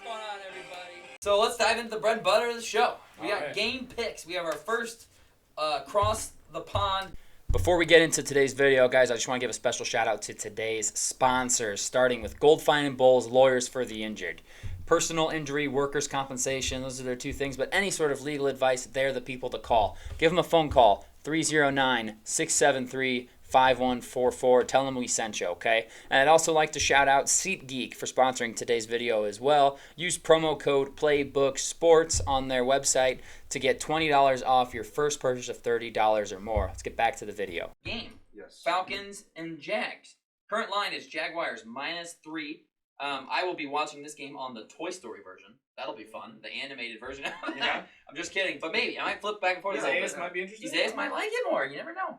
What's going on, everybody? So let's dive into the bread and butter of the show. We got game picks. We have our first cross the pond. Before we get into today's video, guys, I just want to give a special shout out to today's sponsors, starting with Gold Fine and Bowles, lawyers for the injured. Personal injury, workers' compensation, those are their two things, but any sort of legal advice, they're the people to call. Give them a phone call, 309-673-5144. Tell them we sent you, okay? And I'd also like to shout out SeatGeek for sponsoring today's video as well. Use promo code PLAYBOOKSPORTS on their website to get $20 off your first purchase of $30 or more. Let's get back to the video. Game. Yes. Falcons and Jags. Current line is Jaguars -3. I will be watching this game on the Toy Story version. That'll be fun. The animated version. Yeah. I'm just kidding, but maybe. I might flip back and forth. Isaias might be interested. Isaias might like it more. You never know.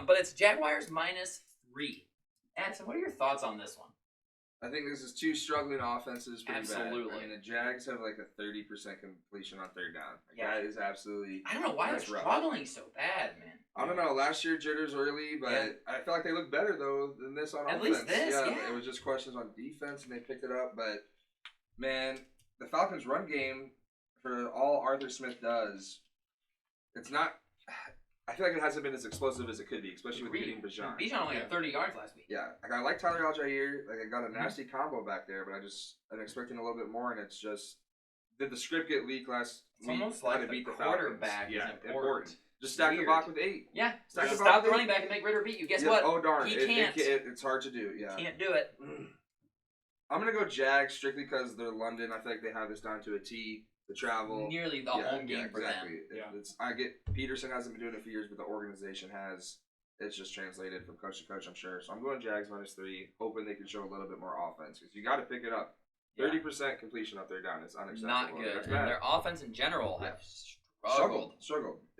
But it's Jaguars -3. Addison, what are your thoughts on this one? I think this is two struggling offenses pretty Absolutely. bad. I mean, the Jags have like a 30% completion on third down. Like, Yeah. That is absolutely... I don't know why they're That's rough. struggling so bad, man. I don't know. Last year, jitters early, but Yeah. I feel like they look better, though, than this on At offense. least this, yeah. It was just questions on defense, and they picked it up. But, man, the Falcons' run game, for all Arthur Smith does, it's not... I feel like it hasn't been as explosive as it could be, especially with getting Bijan. Bijan only had 30 yards last week. Yeah, like I like Tyler Algier. Like I got a nasty combo back there, but I'm expecting a little bit more, and it's just did the script get leaked last It's week? almost how like to the beat the quarterback Falcons. is important. Just stack Weird. the box with 8. Yeah, Stack the just box stop the with running 8. back and make Ritter beat you. Guess Yeah, what? Oh darn, He can't. can't. It's hard to do. Yeah, Can't do it. I'm gonna go Jags strictly because they're London. I feel like they have this down to a T. The travel, Nearly the home game for exactly. them. I get Peterson hasn't been doing it for years, but the organization has. It's just translated from coach to coach, I'm sure. So I'm going Jags -3, hoping they can show a little bit more offense because you got to pick it up. 30% completion on third down is unacceptable. Not good. That's And bad. their offense in general have Struggled,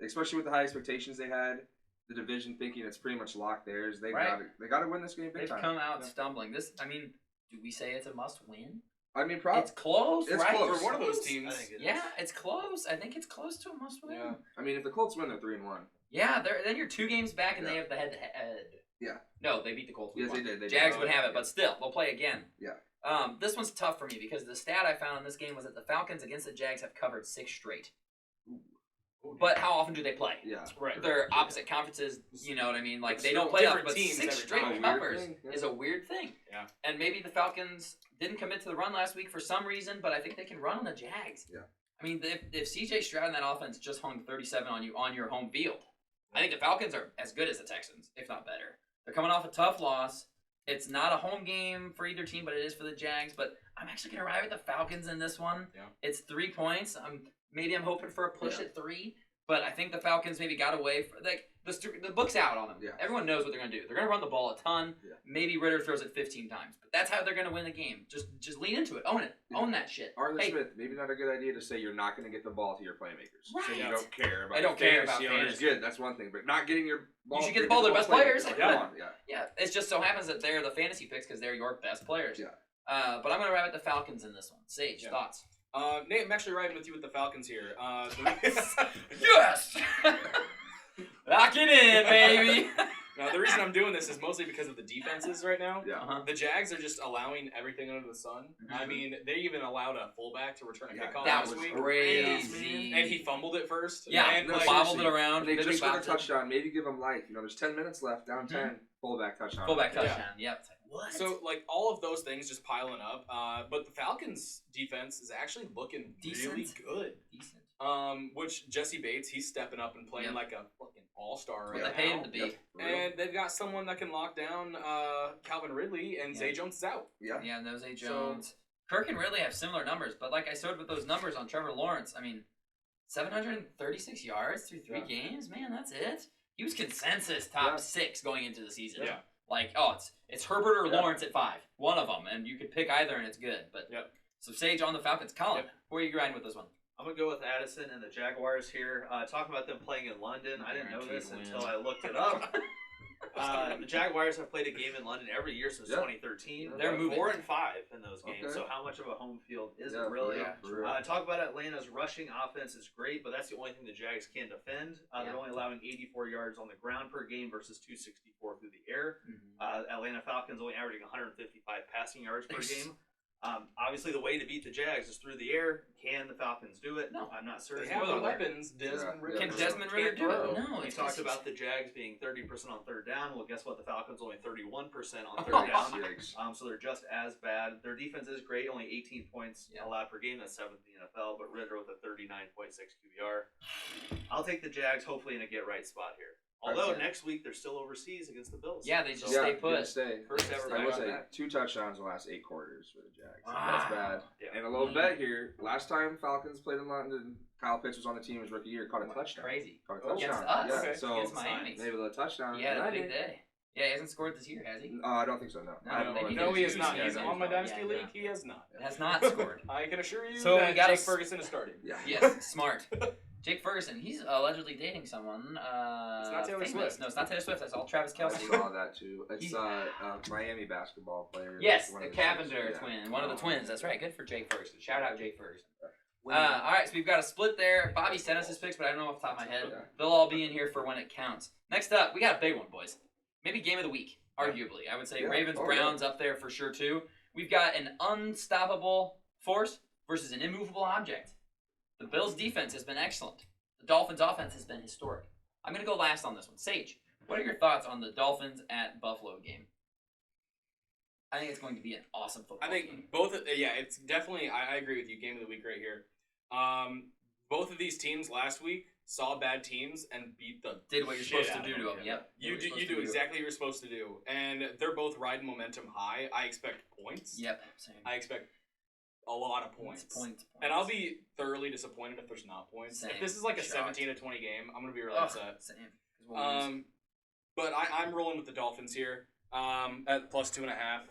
especially with the high expectations they had. The division thinking it's pretty much locked theirs. They Right. got to win this game big They've time. come out stumbling. Do we say it's a must-win? I mean, It's close, It's right? close. For one of those teams. I think it is. Yeah, it's close. I think it's close to a must-win. Yeah. I mean, if the Colts win, they're 3-1. Yeah, then you're 2 games back, and Yeah. they have the head-to-head. Yeah. No, they beat the Colts. Yes, they 1. did. They Jags did. would have it, but still, they'll play again. Yeah. This one's tough for me because the stat I found in this game was that the Falcons against the Jags have covered 6 straight. But how often do they play? Yeah. Right. They're opposite conferences, you know what I mean? Like, It's they don't still play different but teams 6 every straight time. Weird covers thing, yeah. is a weird thing. Yeah. And maybe the Falcons didn't commit to the run last week for some reason, but I think they can run on the Jags. Yeah. I mean, if C.J. Stroud and that offense just hung 37 on you on your home field, I think the Falcons are as good as the Texans, if not better. They're coming off a tough loss. It's not a home game for either team, but it is for the Jags. But I'm actually going to ride with the Falcons in this one. Yeah. It's 3 points. Maybe I'm hoping for a push Yeah. at 3. But I think the Falcons maybe got away. The book's out on them. Yeah. Everyone knows what they're going to do. They're going to run the ball a ton. Yeah. Maybe Ritter throws it 15 times. But that's how they're going to win the game. Just lean into it. Own it. Yeah. Own that shit. Arthur Hey, Smith, maybe not a good idea to say you're not going to get the ball to your playmakers. So Right. you don't care about I don't care about fantasy owners. fantasy. Good, that's one thing. But not getting your ball. You should get the ball to the best players. Like, come on, yeah. Yeah, it just so happens that they're the fantasy picks because they're your best players. Yeah. But I'm going to ride with the Falcons in this one. Sage, Yeah. thoughts? Nate, I'm actually riding with you with the Falcons here. Yes! Lock it in, baby! Now, the reason I'm doing this is mostly because of the defenses right now. Yeah. Uh-huh. The Jags are just allowing everying under the sun. I mean, they even allowed a fullback to return a Yeah, kickoff That last was week. crazy. And he fumbled it first. Yeah, and no, like, bobbled seriously. it around. And they Really just got a bobbled it. touchdown. Maybe give them life. You know, there's 10 minutes left, down Mhm. 10, fullback touchdown. Fullback Yeah. touchdown. Yep. It's like, what? So, like, all of those things just piling up. But the Falcons' defense is actually looking really Decent. good. Decent. Which Jesse Bates, he's stepping up and playing Yep. like a fucking all-star right They now. paid him to be. Yep. For real. And they've got someone that can lock down Calvin Ridley, and Yeah. Zay Jones is out. Yeah. Yeah, and those A. Jones. Kirk and Ridley have similar numbers, but like I showed with those numbers on Trevor Lawrence, I mean, 736 yards through 3 Yeah. games, man, that's it. He was consensus top Yeah. 6 going into the season. Yeah. Like, it's Herbert or Yeah. Lawrence at 5. One of them, and you could pick either, and it's good. But Yep. So Sage on the Falcons. Colin, Yep. who are you riding with this one? I'm gonna go with Addison and the Jaguars here. Talking about them playing in London, I didn't know this Guaranteed until win. I looked it up. The Jaguars have played a game in London every year since 2013. They're moving. 4-5 in those games. Okay. So how much of a home field is Yeah, it really? for real. Talk about Atlanta's rushing offense is great, but that's the only thing the Jags can defend. They're only allowing 84 yards on the ground per game versus 264 through the air. Atlanta Falcons only averaging 155 passing yards per game. Obviously, the way to beat the Jags is through the air. Can the Falcons do it? No. I'm not certain. They have the whether. weapons. Desmond Ritter. Can Desmond Ritter do throw. it? No, We it's talked just- about the Jags being 30% on third down. Well, guess what? The Falcons only 31% on third Oh, down. Yikes. So they're just as bad. Their defense is great, only 18 points Yeah. allowed per game. That's 7th in the NFL. But Ritter with a 39.6 QBR. I'll take the Jags, hopefully in a get-right spot here. Although Yeah. next week they're still overseas against the Bills. Yeah, they just So- stay Yeah, put. good stay. First ever I will back say back. 2 touchdowns in the last 8 quarters for the Jags. Wow. That's bad. Yeah. And a little bet here. Last time Falcons played in London, Kyle Pitts was on the team his rookie year, caught a touchdown. Crazy. Caught a Oh, touchdown. Against us. Yeah, Okay. so Against Miami. maybe a touchdown. He had a Maybe. big day. Yeah, he hasn't scored this year, has he? I don't think so. No. No, I don't they know need if No, to he it's is not. Yeah, He's yeah, on my yeah, dynasty yeah. league. He has not. Has not scored. I can assure you So we that got Jake a- Ferguson is starting. Yeah. Yes, smart. Jake Ferguson, he's allegedly dating someone. It's not Taylor famous. Swift. No, it's not Taylor Swift. That's all Travis I Kelsey. saw that too. It's He's- Miami basketball player. Yes, One the of the Cavender twins. Yeah. twin. One of the twins. That's right. Good for Jake Ferguson. Shout out Jake Ferguson. Win. All right, so we've got a split there. Bobby sent us his picks, but I don't know off the top of my head. Yeah. They'll all be in here for when it counts. Next up, we got a big one, boys. Maybe game of the week, arguably. I would say Yeah. Ravens, Oh, Browns up there for sure, too. We've got an unstoppable force versus an immovable object. The Bills' defense has been excellent. The Dolphins' offense has been historic. I'm going to go last on this one. Sage, what are your thoughts on the Dolphins at Buffalo game? I think it's going to be an awesome football I think game. both. Yeah, it's definitely. I agree with you. Game of the week right here. Both of these teams last week saw bad teams and beat the Did what you're shit supposed to out do of to them. them. Yep. You What do you're you supposed to do exactly what you're supposed to do, and they're both riding momentum high. I expect points. Yep. Same. I expect a lot of points. Points. And I'll be thoroughly disappointed if there's not points. Same. If this is like a Shocked. 17 to 20 game, I'm gonna be really Ugh, upset. same. 'Cause we'll lose. But I'm rolling with the Dolphins here at plus 2.5.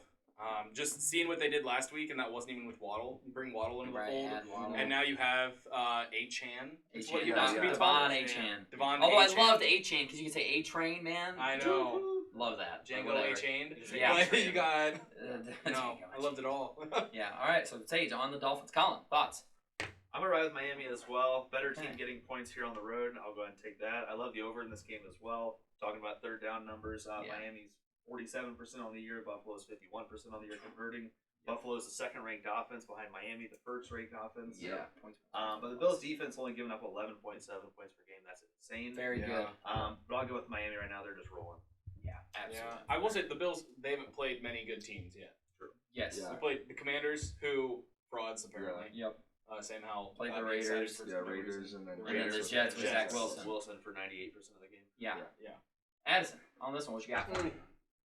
Just seeing what they did last week, and that wasn't even with Waddle. You bring Waddle into the Right, fold, add Waddle. and now you have Achan. That's what he yeah, wants to be yeah. called. Devon A-Chan. Devon Although I A-Chain. loved A-Chain because you can say A-Train, man. I know. Love that. Django Whatever. A-Chained. Yeah. But you got. Uh, No, I loved it all. Yeah, all right. So, Sage, on the Dolphins. Colin, thoughts? I'm going to ride with Miami as well. Better team Okay. getting points here on the road. I'll go ahead and take that. I love the over in this game as well. Talking about third down numbers, Yeah. Miami's 47% on the year. Buffalo's 51% on the year converting. Buffalo's the second-ranked offense behind Miami, the first-ranked offense. Points. But the Bills' defense only giving up 11.7 points per game. That's insane. Very Yeah. good. But I'll go with Miami right now. They're just rolling. Yeah, absolutely. Yeah, I will say the Bills. They haven't played many good teams yet. Yes. Yeah. They played the Commanders, who frauds apparently. Yep. Same how Played the Bobby excited Raiders. for Yeah, no Raiders reason. and then And then the Jets with Zach Wilson. For 98% of the game. Yeah. Yeah. Addison, on this one, what you got?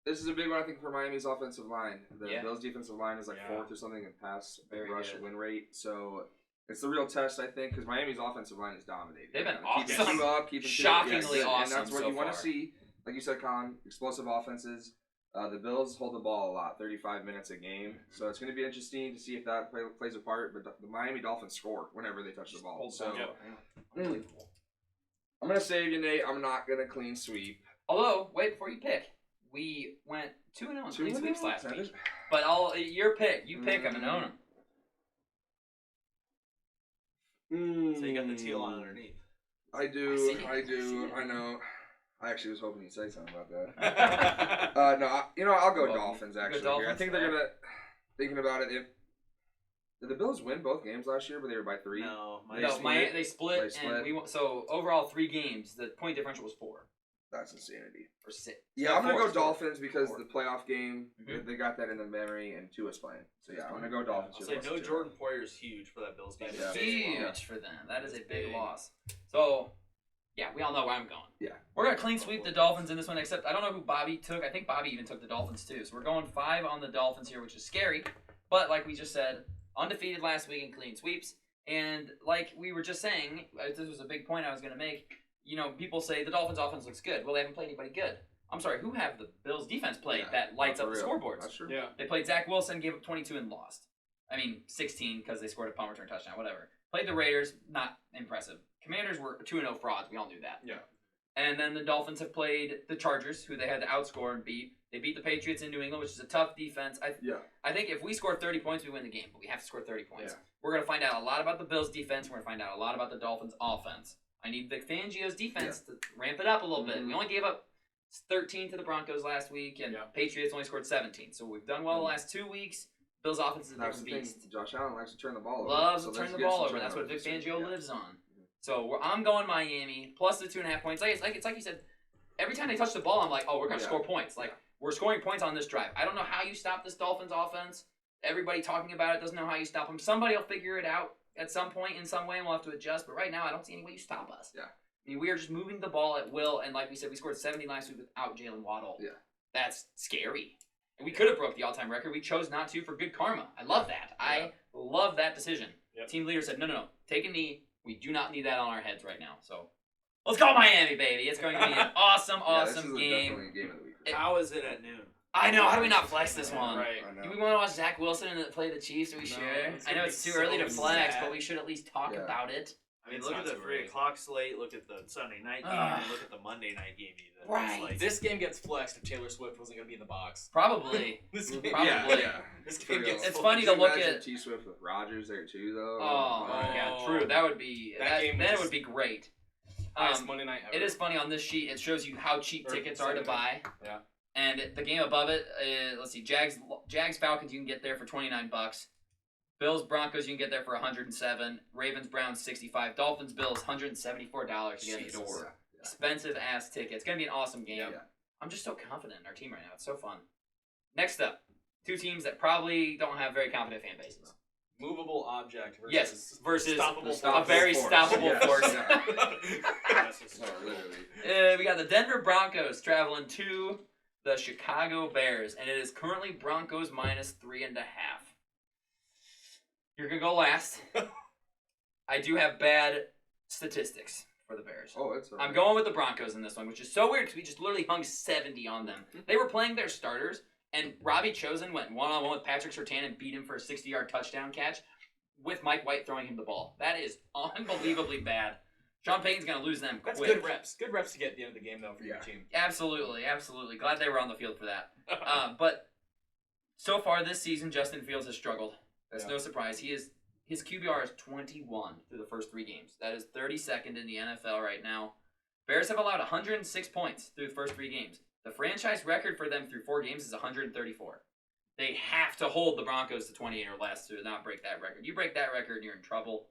This is a big one, I think, for Miami's offensive line. The Yeah. Bills' defensive line is like Yeah. 4th or something in pass Very rush good. win rate. So it's the real test, I think, because Miami's offensive line is dominating. They've been Keeping awesome. two up, keeping two- Shockingly yes, awesome And that's what so you want to far. see. Like you said, Colin, explosive offenses. The Bills hold the ball a lot, 35 minutes a game. So it's going to be interesting to see if that plays a part. But the Miami Dolphins score whenever they touch the ball. Hold So Yep. Unbelievable. I'm going to save you, Nate. I'm not going to clean sweep. Although, wait, before you pick, we went 2-0 in clean sweeps last That week. is- But your pick. You pick them and own them. So you got the teal on underneath. I do. I see. I I do. see. I know. I actually was hoping you'd say something about that. yeah, No, I'll go Well, Dolphins you go actually. Here. I Dolphins? think they're gonna. Thinking about it, if did the Bills win both games last year, but they were by 3? No, They No, split. Miami, they split, They split. and we won, so overall 3 games. The point differential was 4 That's insanity. or 6. Yeah, I'm gonna Four. go Dolphins because Four. the playoff game Mhm. they got that in the memory and Tua's playing. So yeah, I'm gonna go Dolphins. I'll here, say plus no 2. Jordan Poyer is huge for that Bills That defense. is Huge Yeah. for them. That is a It's big big. loss. So, yeah, we all know where I'm going. Yeah. We're going to clean sweep the Dolphins in this one, except I don't know who Bobby took. I think Bobby even took the Dolphins too. So we're going 5 on the Dolphins here, which is scary. But like we just said, undefeated last week in clean sweeps. And like we were just saying, this was a big point I was going to make. You know, people say the Dolphins offense looks good. Well, they haven't played anybody good. I'm sorry, who have the Bills defense played Yeah, that lights for up the real. scoreboards? That's true. They played Zach Wilson, gave up 22 and lost. I mean, 16 because they scored a punt return touchdown, whatever. Played the Raiders, not impressive. Commanders were 2-0 frauds. We all knew that. Yeah. And then the Dolphins have played the Chargers, who they had to outscore and beat. They beat the Patriots in New England, which is a tough defense. Yeah. I think if we score 30 points, we win the game, but we have to score 30 points. Yeah. We're going to find out a lot about the Bills' defense. We're going to find out a lot about the Dolphins' offense. I need Vic Fangio's defense to ramp it up a little bit. Mhm. We only gave up 13 to the Broncos last week, and Yeah. Patriots only scored 17. So we've done well the last 2 weeks. Bills' offense is a That's the different thing. beast. Josh Allen likes to turn the ball over. Loves so to turn let's the get ball some over. That's what Vic turnovers. Fangio Yeah. lives on. So I'm going Miami plus the 2.5 points. It's like you said. Every time they touch the ball, I'm like, oh, we're gonna score points. Like we're scoring points on this drive. I don't know how you stop this Dolphins offense. Everybody talking about it doesn't know how you stop them. Somebody will figure it out at some point in some way, and we'll have to adjust. But right now, I don't see any way you stop us. Yeah. I mean, we are just moving the ball at will, and like we said, we scored 70 last week without Jalen Waddle. Yeah. That's scary. And we could have broke the all-time record. We chose not to for good karma. I love that. I love that decision. Yep. Team leader said, no. Take a knee. We do not need that on our heads right now. So let's go Miami, baby. It's going to be an awesome This is game. definitely a game of the week. How is it at noon? I know. How do we not flex this one? Right. I know. Do we want to watch Zach Wilson and play the Chiefs? Are we No, sure? it's I know gonna it's be too early so to flex, sad. but we should at least talk Yeah. about it. I mean, It's look not at the too 3 early. o'clock slate. Look at the Sunday night game, Ugh. and look at the Monday night game. Even. Right. It's like, This game gets flexed if Taylor Swift wasn't going to be in the box. Probably. This Probably. This For game real. gets It's flexed. funny Could to you look imagine at- T Swift with Rodgers there too, though. Oh my God, true. That would be That game Then it was- would be great. Highest Monday night ever. It is funny on this sheet. It shows you how cheap Or tickets are to Saturday. buy. Yeah. And the game above it, let's see, Jags Falcons you can get there for $29. Bills Broncos you can get there for 107. Ravens Browns 65. Dolphins Bills $174 to get in the Jesus. door. Expensive ass ticket. It's gonna be an awesome game. Yeah. I'm just so confident in our team right now. It's so fun. Next up, two teams that probably don't have very confident fan bases. Movable object versus Yes, versus stoppable a very force. stoppable Yes. force. No, literally. We got the Denver Broncos traveling to the Chicago Bears, and it is currently Broncos minus 3.5. You're gonna go last. I do have bad statistics for the Bears. Oh, it's. I'm going with the Broncos in this one, which is so weird because we just literally hung 70 on them. They were playing their starters, and Robbie Chosen went one-on-one with Patrick Surtain and beat him for a 60-yard touchdown catch with Mike White throwing him the ball. That is unbelievably bad. Sean Payton's going to lose them quick. That's good reps. Good reps to get at the end of the game, though, for your Yeah. team. Absolutely. Glad they were on the field for that. But so far this season, Justin Fields has struggled. That's no surprise. His QBR is 21 through the first 3 games. That is 32nd in the NFL right now. Bears have allowed 106 points through the first 3 games. The franchise record for them through 4 games is 134. They have to hold the Broncos to 28 or less to not break that record. You break that record, you're in trouble.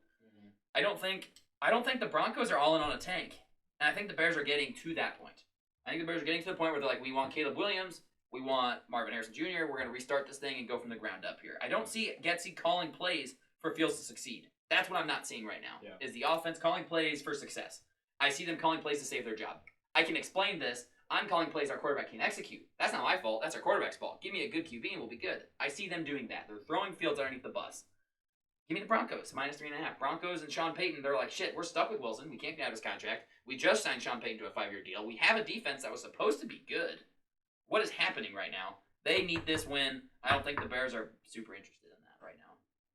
I don't think the Broncos are all in on a tank. And I think the Bears are getting to that point. I think the Bears are getting to the point where they're like, we want Caleb Williams, we want Marvin Harrison Jr., we're going to restart this thing and go from the ground up here. I don't see Getsy calling plays for Fields to succeed. That's what I'm not seeing right now, is the offense calling plays for success. I see them calling plays to save their job. I can explain this. I'm calling plays our quarterback can execute. That's not my fault. That's our quarterback's fault. Give me a good QB and we'll be good. I see them doing that. They're throwing Fields underneath the bus. Give me the Broncos, minus 3.5. Broncos and Sean Payton, they're like, shit, we're stuck with Wilson. We can't get out of his contract. We just signed Sean Payton to a 5-year deal. We have a defense that was supposed to be good. What is happening right now? They need this win. I don't think the Bears are super interested in that right now.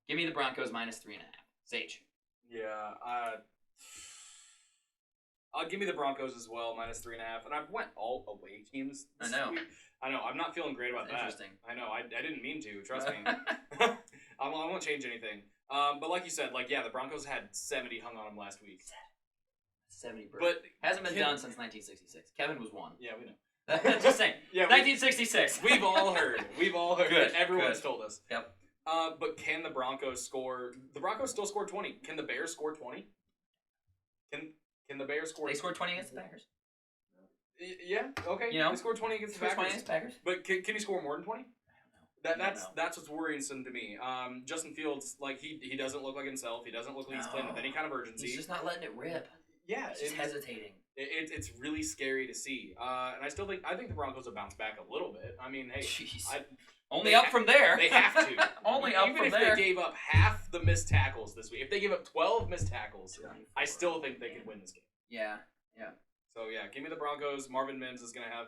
Give me the Broncos, minus 3.5. Sage. Yeah, I'll give me the Broncos as well, minus 3.5. And I've went all away teams. I know. I know. I'm not feeling great about that. Interesting. I know. I didn't mean to. Trust me. I won't change anything. But like you said, the Broncos had 70 hung on them last week. 70 birds. But hasn't been done since 1966. Kevin was 1. yeah, we know. Just saying. Yeah, 1966. we've all heard. We've all heard. Good, Everyone's good. told us. Yep. But can the Broncos score? The Broncos still scored 20. Can the Bears score 20? Can the Bears score? They scored 20 against the Packers. Yeah. Okay. You know? They scored 20 against the Scored 20 Packers. against the Packers. But can he score more than 20? I don't know. That's what's worrisome to me. Justin Fields, he doesn't look like himself. He doesn't look like he's playing with any kind of urgency. He's just not letting it rip. Yeah, He's just hesitating. it's really scary to see. And I think the Broncos will bounce back a little bit. I mean, hey, Jeez. I- Only they up ha- from there. they have to. Only up Even from if there. they gave up half the missed tackles this week, if they gave up 12 missed tackles, I still think they could win this game. Yeah. So yeah, give me the Broncos. Marvin Mims is gonna have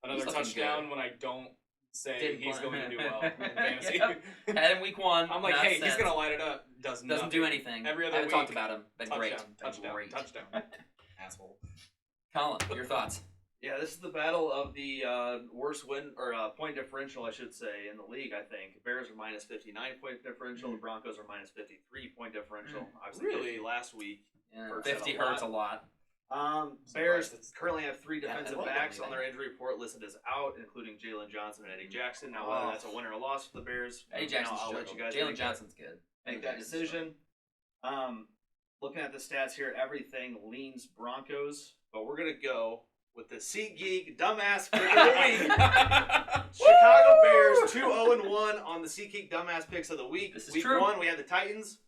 another He's looking touchdown good. when I don't say Didn't he's play. going to do well in fantasy. Yep. Had him week 1. I'm like, not hey, he's since. gonna light it up. Doesn't do anything. Every other I haven't week, talked about him. Been great. touchdown, Been great. touchdown. Asshole. Colin, your thoughts? Yeah, this is the battle of the worst win or point differential, I should say, in the league. I think Bears are minus 59 point differential. The Broncos are minus 53 point differential. Obviously, Really? 50 last week. Yeah, Hurts 50 a lot. hurts a lot. Bears currently have 3 defensive Yeah, backs I on their injury report listed as out, including Jalen Johnson and Eddie Jackson. Now, whether that's a win or a loss for the Bears, Eddie you know, Jackson's I'll let you guys Jalen make Johnson's good. make that decision. Looking at the stats here, everything leans Broncos, but we're gonna go with the SeatGeek dumbass pick of the week. Chicago Bears 2-0-1 on the SeatGeek dumbass picks of the week. This is Week true. 1 we had the Titans.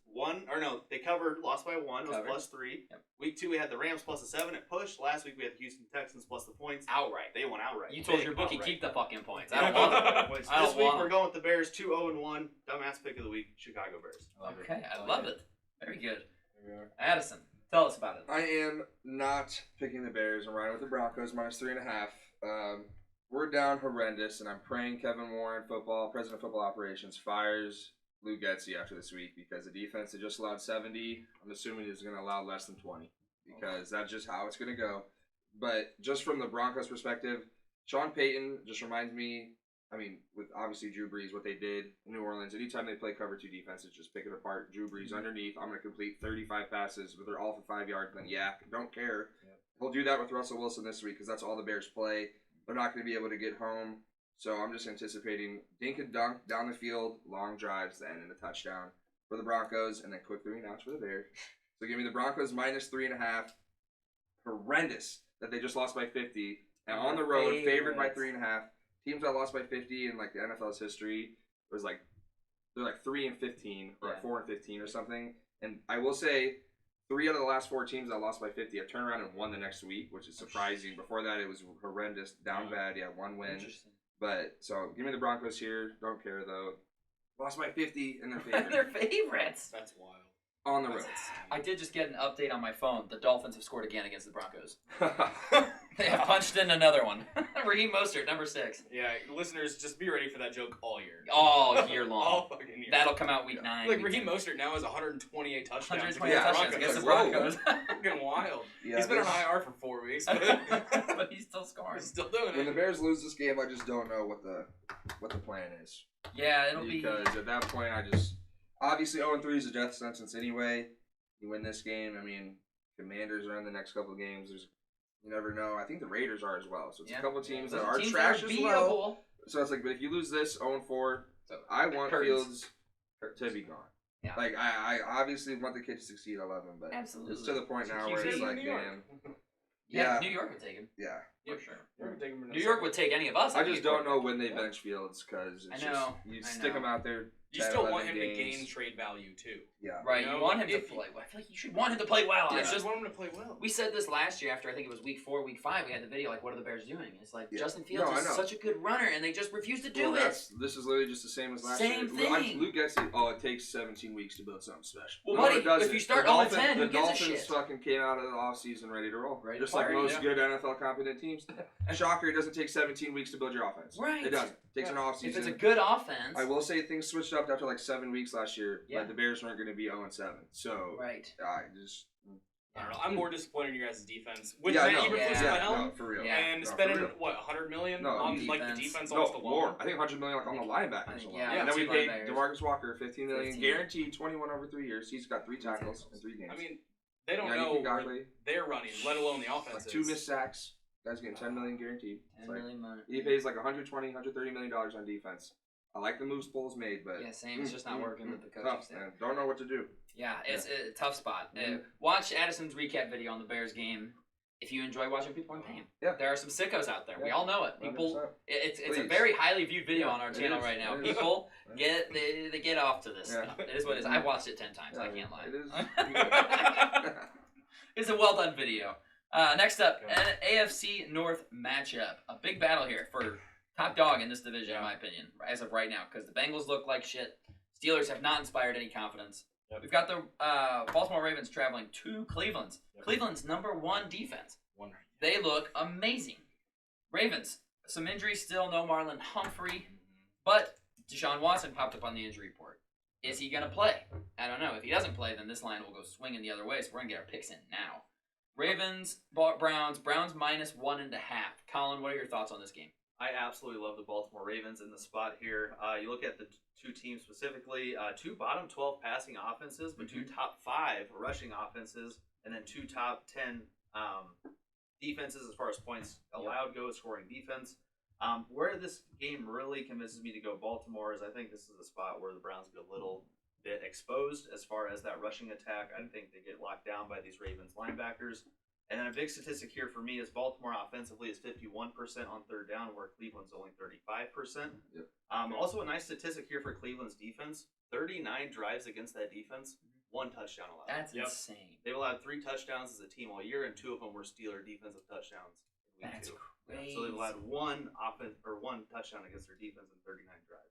They covered, lost by 1. It was Covered. +3. Yep. Week 2 we had the Rams +7. It pushed. Last week we had the Houston Texans plus the points. Outright. They won outright. You told Big your bookie outright. keep the fucking points. I don't want them. Points. I don't This week want we're them. going with the Bears 2-0-1 dumbass pick of the week. Chicago Bears. Okay, I love it. Very good. Addison, tell us about it. I am not picking the Bears. I'm riding with the Broncos -3.5. We're down horrendous, and I'm praying Kevin Warren, president of football operations, fires Lou Getsy after this week because the defense that just allowed 70, I'm assuming is going to allow less than 20 because that's just how it's going to go. But just from the Broncos' perspective, Sean Payton just reminds me, I mean, with obviously Drew Brees, what they did in New Orleans, anytime they play cover 2 defenses, just pick it apart. Drew Brees underneath, I'm going to complete 35 passes, but they're all for 5 yards, then don't care. Yep. He'll do that with Russell Wilson this week because that's all the Bears play. They're not going to be able to get home. So I'm just anticipating dink and dunk down the field, long drives, then and a touchdown for the Broncos, and then quick 3 and outs for the Bears. So give me the Broncos -3.5. Horrendous that they just lost by 50. And on the road, favored by 3.5. Teams that lost by 50 in like the NFL's history was like they're like 3-15 or 4-15 or something. And I will say 3 out of the last 4 teams that lost by 50 have turned around and won the next week, which is surprising. Before that, it was horrendous, down bad. Yeah, 1 win. Interesting. But so give me the Broncos here. Don't care though. Lost by 50 and they're favored They're favorites. That's wild. on the road. I did just get an update on my phone. The Dolphins have scored again against the Broncos. They have punched in another one. Raheem Mostert, number 6. Yeah, listeners, just be ready for that joke all year. All year long. All fucking year. That'll come out week 9. Like week Raheem 10. Mostert now has 128 touchdowns. 120 Yeah, touchdowns against the Whoa. Broncos. Fucking wild. Yeah, He's been on this- IR for 4 weeks, but But he's still scoring. he's still doing When the it. Bears lose this game, I just don't know what the plan is. Yeah, it'll be. Because at that point, I just obviously 0-3 is a death sentence anyway. You win this game. I mean, Commanders are in the next couple of games. You never know. I think the Raiders are as well. So it's Yeah. a couple of teams Those that are teams trash that are as well. beatable. So it's like, but if you lose this 0-4, So, I want curtains. Fields to be gone. Yeah. Like I obviously want the kid to succeed. I love him, but Absolutely. it's to the point now He's where it's in like, New York. man, Yeah, Yeah. New York would take him. yeah. For sure. New New York would take any of us. I if we just could don't know quarterback. when they Yeah. bench Fields because I it's know, just you I stick know. him out there. You 10, still 11 want him to games. gain trade value too. Yeah. Right, You you know, want him to if- play. I feel like you should want him to play well. Yeah. It's I just just want him to play well. we said this last year after I think it was week 4, week 5. We had the video like, what are the Bears doing? It's like Yeah. Justin Fields No, I is know. such a good runner, and they just refuse to do Well, it. this is literally just the same as last Same year. thing. Luke Getsy, it takes 17 weeks to build something special. Well, No, buddy, it doesn't. if you start The 0-10, Dolphins- who the gives a Dolphins shit? fucking came out of the offseason ready to roll. Ready to Just like fire, most yeah. good NFL competent teams. Shocker, it doesn't take 17 weeks to build your offense. Right. It doesn't. It takes an offseason. If it's a good offense, I will say things switched up after like 7 weeks last year. Yeah. Like the Bears weren't going to be 0-7. So right. I just I don't know. I'm more disappointed in your guys' defense with yeah, Matt no, Eberflus yeah, at the helm, no, for real. Yeah. and No, for spending real. what $100 million No, on like the defense. defense No, almost alone. more. I think $100 million like on the I linebackers think, alone. yeah, And then we two paid linebackers. DeMarcus Walker $15 million, 15. guaranteed 21 over 3 years. He's got 3 tackles in 3 games. I mean, they don't Yannick know where Ngakoue, they're running, let alone the like offense. 2 missed sacks. Guys getting $10 million guaranteed. It's 10 like, million money. he pays like $120, $130 million on defense. I like the moves Foles made, but Yeah, same. It's just not working with the coaching tough, staff. man. Don't know what to do. Yeah, it's a tough spot. Mhm. Watch Addison's recap video on the Bears game if you enjoy watching people in pain. Yeah. There are some sickos out there. We Yeah. all know it. People, 100%. it's a Please. very highly viewed video Yeah, on our it channel is. right now. It is. People Yeah. they get off to this Yeah. stuff. It is what it is. I've watched it 10 times. I can't lie. It is. It's a well done video. Next up, an AFC North matchup. A big battle here for top dog in this division, in my opinion, as of right now, because the Bengals look like shit. Steelers have not inspired any confidence. Yep. We've got the Baltimore Ravens traveling to Cleveland. Yep. Cleveland's #1 defense. They look amazing. Ravens, some injuries still. No Marlon Humphrey, but Deshaun Watson popped up on the injury report. Is he going to play? I don't know. If he doesn't play, then this line will go swinging the other way, so we're going to get our picks in now. Ravens, Browns -1.5. Colin, what are your thoughts on this game? I absolutely love the Baltimore Ravens in the spot here. You look at the 2 teams specifically, 2 bottom 12 passing offenses, but 2 top 5 rushing offenses, and then 2 top 10 defenses as far as points allowed go, scoring defense. Where this game really convinces me to go Baltimore is I think this is a spot where the Browns get a little bit exposed as far as that rushing attack. I think they get locked down by these Ravens linebackers. And then a big statistic here for me is Baltimore offensively is 51% on third down, where Cleveland's only 35%. Yep. Also, a nice statistic here for Cleveland's defense: 39 drives against that defense, 1 touchdown allowed. That's insane. They've allowed 3 touchdowns as a team all year, and 2 of them were Steeler defensive touchdowns. In week That's 2. crazy. So they've allowed 1 touchdown against their defense in 39 drives.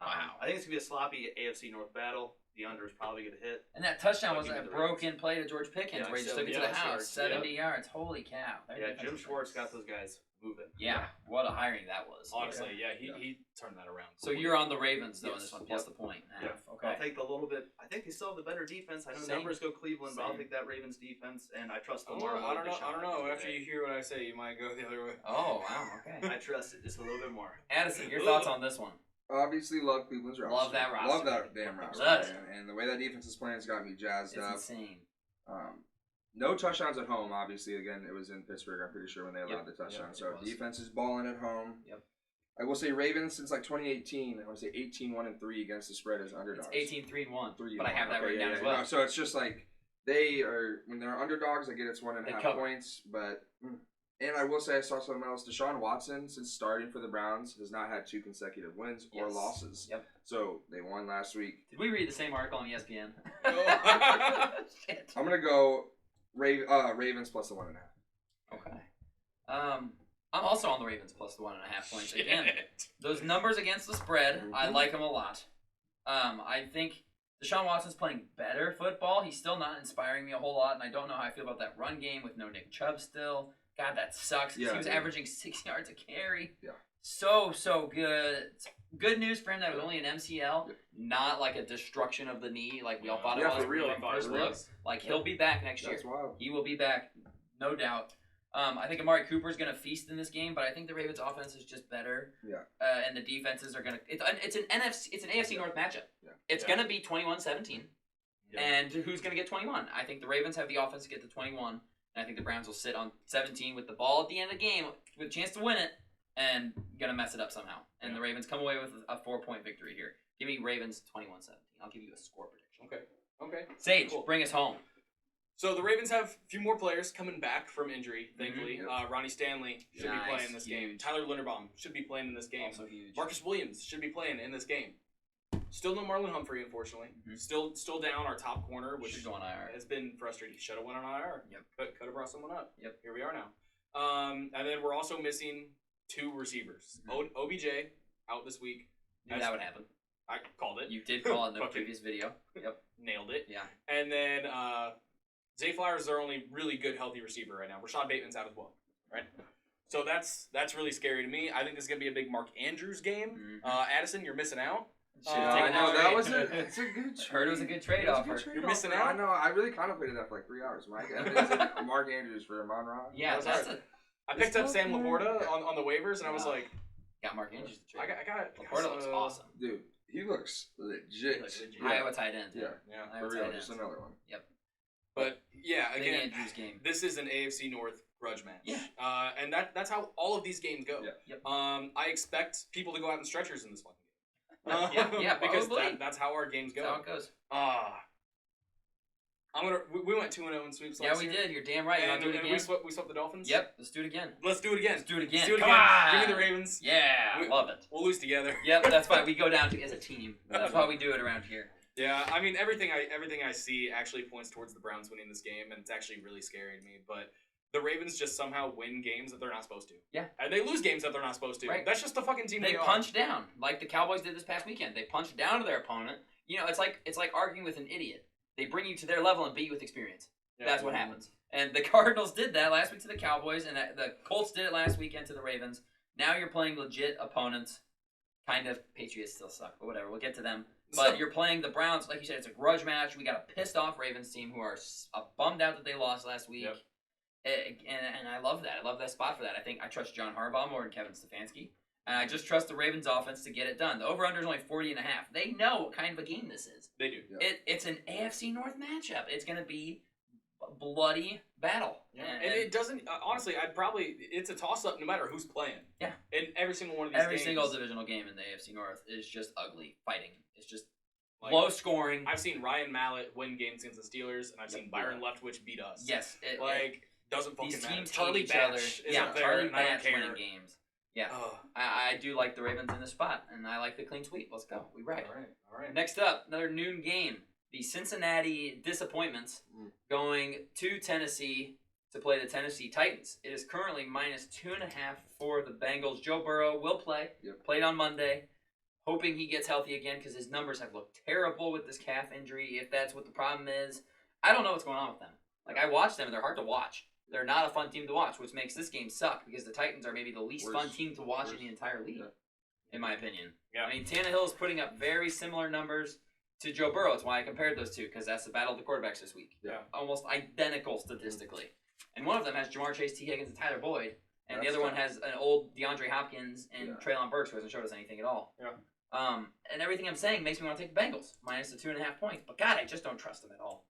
Wow. I think it's gonna be a sloppy AFC North battle. The under is probably gonna hit. And that touchdown was Give me a the broken play to George Pickens Yeah, where he just took it to the 70 house. yards. 70 yards. Holy cow. Their Yeah, defense Jim is Schwartz nice. got those guys moving. Yeah, what a hiring that was. Honestly, he turned that around. So you're on the Ravens, though, in Yes. this one, plus the point. Yeah. Okay. I'll take the little bit. I think they still have the better defense. I know Same. numbers go Cleveland, but I'll Same. take that Ravens defense, and I trust the I Lamar. don't know. After you hear what I say, you might go the other way. Oh, wow. Okay. I trust it just a little bit more. Addison, your thoughts on this one? Obviously, love Cleveland's roster. Love that roster. Love that damn roster. Love it. Man. And the way that defense is playing has got me jazzed It's up. insane. No touchdowns at home, obviously. Again, it was in Pittsburgh, I'm pretty sure, when they allowed the touchdown. Yep, so it was. defense is balling at home. Yep. I will say Ravens since like 2018, I want to say 18-1-3 against the spread as underdogs. It's 18-3-1. 3-1. But I have that Okay, written down yeah, as yeah. well. No, so it's just like they are, when they're underdogs, I get it's 1.5 They cover. points. But, and I will say I saw something else. Deshaun Watson, since starting for the Browns, has not had 2 consecutive wins or Yes. losses. Yep. So they won last week. Did we read the same article on ESPN? Shit. I'm going to go Ravens plus the 1.5. Okay. I'm also on the Ravens plus the 1.5 points. Again, those numbers against the spread, I like them a lot. I think Deshaun Watson's playing better football. He's still not inspiring me a whole lot, and I don't know how I feel about that run game with no Nick Chubb still. God, that sucks. 'Cause Yeah, he was dude. averaging 6 yards a carry. Yeah. So good. It's good news for him that it was only an MCL, Yeah. not like a destruction of the knee like we all thought Yeah, it was for real, when for first real. look. Like, he'll be back next year. That's wild. He will be back, no doubt. I think Amari Cooper is going to feast in this game, but I think the Ravens' offense is just better. Yeah. And the defenses are going to. It's an AFC North matchup. Yeah. It's Yeah. going to be 21-17. Yeah. And who's going to get 21? I think the Ravens have the offense to get to 21, and I think the Browns will sit on 17 with the ball at the end of the game with a chance to win it, and going to mess it up somehow. And Yeah. the Ravens come away with a 4-point victory here. Give me Ravens 21-17. I'll give you a score prediction. Okay. Sage, Cool. bring us home. So the Ravens have a few more players coming back from injury, thankfully. Mhm. Ronnie Stanley should Nice, be playing this game. huge. Tyler Linderbaum should be playing in this game. Also huge. Marcus Williams should be playing in this game. Still no Marlon Humphrey, unfortunately. Mhm. Still down our top corner, which Should go on IR. has been frustrating. Should have went on IR. Yep. Could have brought someone up. Yep. Here we are now. And then we're also missing 2 receivers. OBJ out this week. Knew that would happen. I called it. You did call it in the Fucking previous video. Yep. nailed it. Yeah. And then Zay Flowers is our only really good healthy receiver right now. Rashad Bateman's out as well, right? So that's really scary to me. I think this is gonna be a big Mark Andrews game. Mhm. Addison, you're missing out. Should've I taken know that that trade. was it's a good trade. Heard it was a good trade It was a offer. good trade You're missing offer. out? I know. I really contemplated that for like 3 hours. Mike Evans and Mark Andrews for Amon Ra. Yeah, That was that's hard. a, I picked up tough, Sam man. Laporta on the waivers, and I was Wow. like, got Mark Andrews to trade. I got Laporta looks awesome. Dude, he looks legit. Looks legit. Yeah. Iowa tight end. Yeah, Yeah, Iowa for real. tight Just end. another one. but yeah, Big again, Andrews game. this is an AFC North grudge match. Yeah. And that's how all of these games go. Yeah. Yep. I expect people to go out in stretchers in this one. Yeah, because probably. that's how our games That's how go. it goes. We went 2-0 in sweeps Yeah, last we year. did. You're damn right. And, I'll do it and again. we swept the Dolphins. Yep. Let's do it again. Let's do it again. Let's do it again. Let's do it Come again. on. Give me the Ravens. Yeah, We- love it. We'll lose together. Yep, that's why we go down as a team. That's why we do it around here. Yeah, I mean everything I see actually points towards the Browns winning this game, and it's actually really scary to me. But the Ravens just somehow win games that they're not supposed to. Yeah. And they lose games that they're not supposed to. Right. That's just the fucking team They are. punch down like the Cowboys did this past weekend. They punched down to their opponent. You know, it's like arguing with an idiot. They bring you to their level and beat you with experience. Yeah. That's what happens. And the Cardinals did that last week to the Cowboys, and the Colts did it last weekend to the Ravens. Now you're playing legit opponents. Kind of. Patriots still suck, but whatever. We'll get to them. But you're playing the Browns. Like you said, it's a grudge match. We got a pissed off Ravens team who are bummed out that they lost last week. Yep. And I love that. I love that spot for that. I trust John Harbaugh more than Kevin Stefanski. And I just trust the Ravens offense to get it done. The over-under is only 40.5. They know what kind of a game this is. They do. Yeah. It's an AFC North matchup. It's going to be bloody battle. And it doesn't. Honestly, it's a toss up no matter who's playing. Yeah. In every single one of these every games. single divisional game in the AFC North is just ugly fighting. It's just Like, low scoring. I've seen Ryan Mallett win games against the Steelers, and I've seen Byron Leftwich beat us. Yes. Doesn't fucking These matter. teams Charlie hate each other. Batch is Yeah, up there, Charlie and I don't Batch care. winning games. Yeah. Ugh. I do like the Ravens in this spot, and I like the clean sweep. Let's go. We right. All right. Next up, another noon game. The Cincinnati Disappointments going to Tennessee to play the Tennessee Titans. It is currently -2.5 for the Bengals. Joe Burrow will play. Yep. Played on Monday. Hoping he gets healthy again because his numbers have looked terrible with this calf injury, if that's what the problem is. I don't know what's going on with them. Like, I watch them, and they're hard to watch. They're not a fun team to watch, which makes this game suck because the Titans are maybe the least fun team to watch in the entire league, in my opinion. Yeah. I mean, Tannehill is putting up very similar numbers to Joe Burrow. That's why I compared those two, because that's the battle of the quarterbacks this week. Yeah. Almost identical statistically. And one of them has Jamar Chase, T. Higgins, and Tyler Boyd, and the That's other one tough. has an old DeAndre Hopkins and Yeah. Treylon Burks, who hasn't showed us anything at all. Yeah. And everything I'm saying makes me want to take the Bengals, -2.5 points. But God, I just don't trust them at all.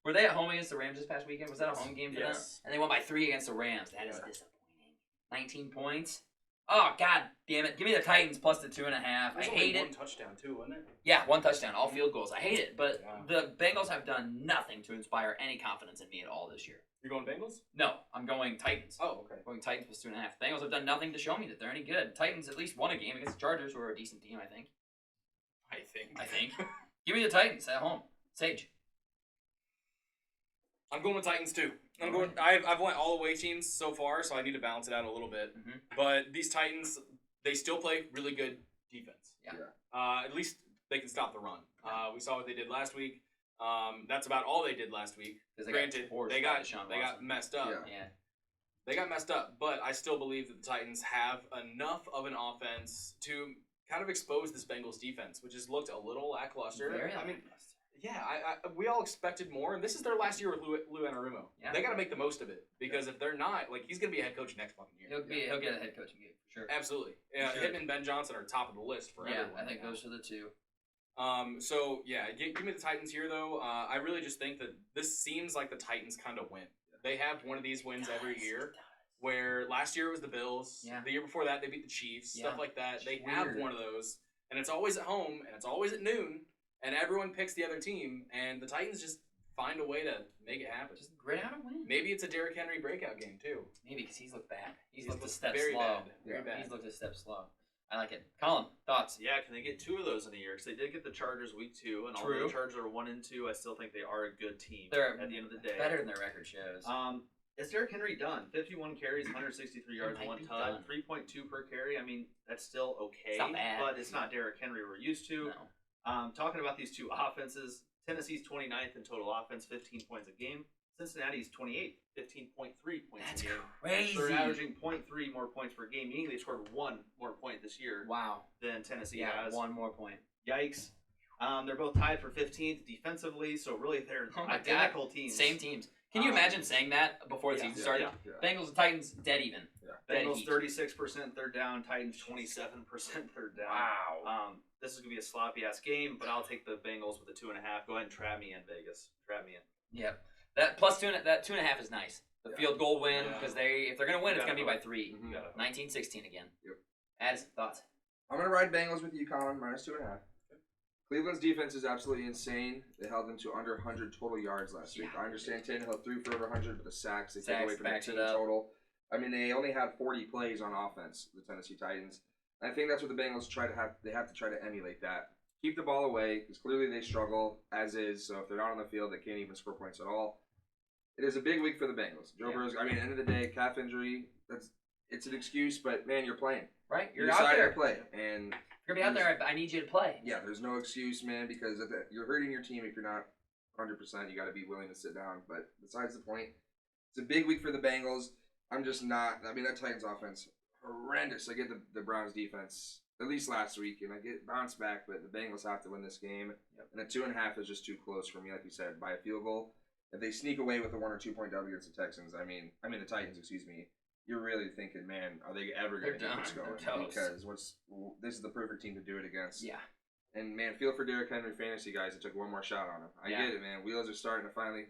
Were they at home against the Rams this past weekend? Was that a home game for them? Yes. And they won by 3 against the Rams. That is disappointing. 19 points. Oh, God damn it. Give me the Titans plus the 2.5. I There's hate only it. one touchdown, too, wasn't it? Yeah, 1 touchdown, all field goals. I hate it, but Yeah. the Bengals have done nothing to inspire any confidence in me at all this year. You're going Bengals? No, I'm going Titans. Oh, okay. I'm going Titans plus 2.5. Bengals have done nothing to show me that they're any good. Titans at least won a game against the Chargers, who are a decent team, I think. I think. Give me the Titans at home. Sage. I'm going with Titans too. Alright. I've went all away teams so far, so I need to balance it out a little bit. Mhm. But these Titans, they still play really good defense. Yeah. At least they can stop the run. We saw what they did last week. That's about all they did last week. 'Cause they Granted, got torched they by got Deshaun they got Watson. messed up. Yeah. Yeah. They got messed up, but I still believe that the Titans have enough of an offense to kind of expose this Bengals defense, which has looked a little lackluster. Very I mean, lackluster. yeah, we all expected more, and this is their last year with Lou Anarumo. Yeah. They got to make the most of it because if they're not, like, he's gonna be a head coach next fucking year. He'll get a head coaching gig for sure. Absolutely. Yeah, Sure. him and Ben Johnson are top of the list for Yeah, everyone. I think right now. those are the two. So yeah, give me the Titans here though. I really just think that this seems like the Titans kind of win. They have one of these wins every year. Where last year it was the Bills. Yeah. The year before that they beat the Chiefs. Yeah. Stuff like that. They It's have weird. one of those, and it's always at home, and it's always at noon, and everyone picks the other team, and the Titans just find a way to make it happen. Just grit out a win. Maybe it's a Derrick Henry breakout game too. Maybe because he's looked bad. He's He's looked a looked step very slow. bad. Very Yeah. bad. He's looked a step slow. I like it. Colin, thoughts? Yeah, can they get 2 of those in a year? Because they did get the Chargers week 2, and True. although the Chargers are 1-2, I still think they are a good team. They're at the end of the day. Better than their record shows. Is Derrick Henry done? 51 carries, 163 yards, might 1 be touch, done. 3.2 per carry. I mean, that's still okay, It's not bad. but it's not Derrick Henry we're used to. No. Talking about these two offenses, Tennessee's 29th in total offense, 15 points a game. Cincinnati's 28th, 15.3 points That's a game. crazy. So they're averaging 0.3 more points per game, meaning they scored 1 more point this year Wow. than Tennessee Yeah, has. 1 more point. Yikes. They're both tied for 15th defensively, so really they're Oh my identical teams. Same teams. Can you imagine saying that before the yeah, season started? yeah. Bengals and Titans dead even. Dead Bengals heat. 36% third down, Titans 27% third down. Wow. This is gonna be a sloppy ass game, but I'll take the Bengals with the 2.5. Go ahead and trap me in, Vegas. Trap me in. Yep. That plus 2.5 is nice. The Yeah. field goal win Yeah. because if they're gonna win, You it's gonna be gotta by 3. Mhm. You gotta- 19-16 again. Yep. Addison, thoughts? I'm gonna ride Bengals with you, Colin, -2.5. Cleveland's defense is absolutely insane. They held them to under 100 total yards last week. Yeah. I understand Tannehill threw for over 100, but the sacks they took Sacks away from their backs it team up. total. I mean, they only had 40 plays on offense, the Tennessee Titans. And I think that's what the Bengals they have to try to emulate that. Keep the ball away, because clearly they struggle, as is. So if they're not on the field, they can't even score points at all. It is a big week for the Bengals. Joe Yeah. Burrow's, I mean, end of the day, calf injury, it's an excuse, but man, you're playing. Right? You You're out decided there. to play. And You're gonna be out there. I need you to play. yeah, there's no excuse, man, because you're hurting your team if you're not 100%. You got to be willing to sit down. But besides the point, it's a big week for the Bengals. I'm just not. I mean, that Titans offense horrendous. I get the Browns defense at least last week, and I get bounced back. But the Bengals have to win this game, and a 2.5 is just too close for me. Like you said, by a field goal. If they sneak away with a 1 or 2 point W against the Texans, I mean the Titans, excuse me. You're really thinking, man, are they ever going to They're get this done. going? They're toast. Because this is the perfect team to do it against. Yeah. And man, feel for Derrick Henry fantasy guys that took one more shot on him. I Yeah. get it, man. Wheels are starting to finally.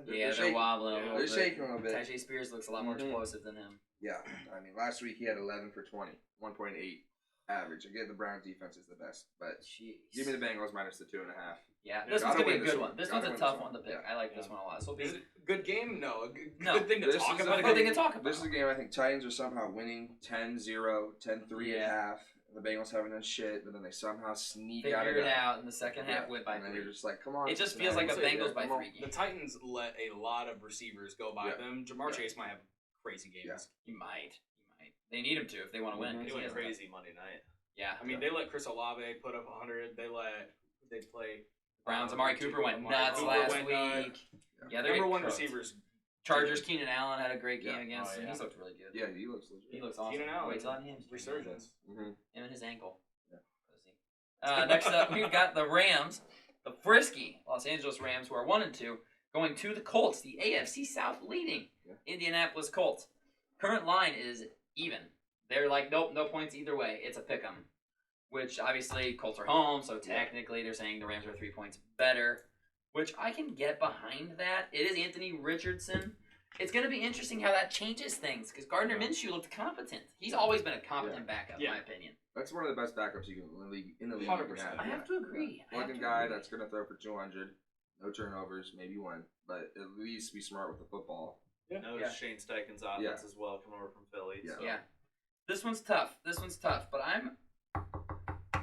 They're shaking. wobbling a Yeah, little They're bit. shaking a little bit. Tajay Spears looks a lot more Mhm. explosive than him. Yeah, I mean, last week he had 11 for 20, 1.8 average. Again, the Browns defense is the best, but Jeez. give me the Bengals minus the 2.5. Yeah, Yeah, this one's gotta gonna be a win this good one. one. This Gotta one's a win tough this one to one. pick. Yeah. I like this one a lot. This will Is be it a good game? No. No. Good thing to This talk is about. a good thing to talk about. This is a game I think Titans are somehow winning 10-0, 10-3 Yeah. at half. The Bengals haven't done shit, but then they somehow sneak out figure of it out in the second half, win by and then 3. you're just like, come on. It just feels like a Cincinnati. Bengals by come on. 3 The game. Titans let a lot of receivers go by Yeah. them. Jamar Yeah. Chase might have crazy games. Yeah. He might. They need him to if they want to win. Mhm. 'cause He he went has crazy Monday night. Yeah. I mean, they let Chris Olave put up 100. They play Browns. Amari Cooper went Amari nuts Cooper last went week. nuts. Yeah, they're Number one cooked. receivers. Chargers. Keenan Allen had a great game Yeah. against him. yeah. He's looked really good. Yeah, he looks legit. He looks awesome. Keenan Allen. Waits on him. Resurgence. Mm-hmm. Him and his ankle. Yeah. Pussy. Next up, we've got the Rams, the frisky Los Angeles Rams, who are 1-2, going to the Colts, the AFC South leading Yeah. Indianapolis Colts. Current line is even. They're like, nope, no points either way. It's a pick 'em. Which obviously Colts are home, so technically they're saying the Rams are 3 points better. Which I can get behind that. It is Anthony Richardson. It's going to be interesting how that changes things because Gardner Minshew looked competent. He's always been a competent backup, in Yeah. my opinion. That's one of the best backups you can in the league. You can 100%. I have to agree. I have Looking to guy agree. that's gonna throw for 200, no turnovers, maybe one, but at least be smart with the football. Notice Yeah. Shane Steichen's offense Yeah. as well coming over from Philly. Yeah. So. Yeah. This one's tough. But I'm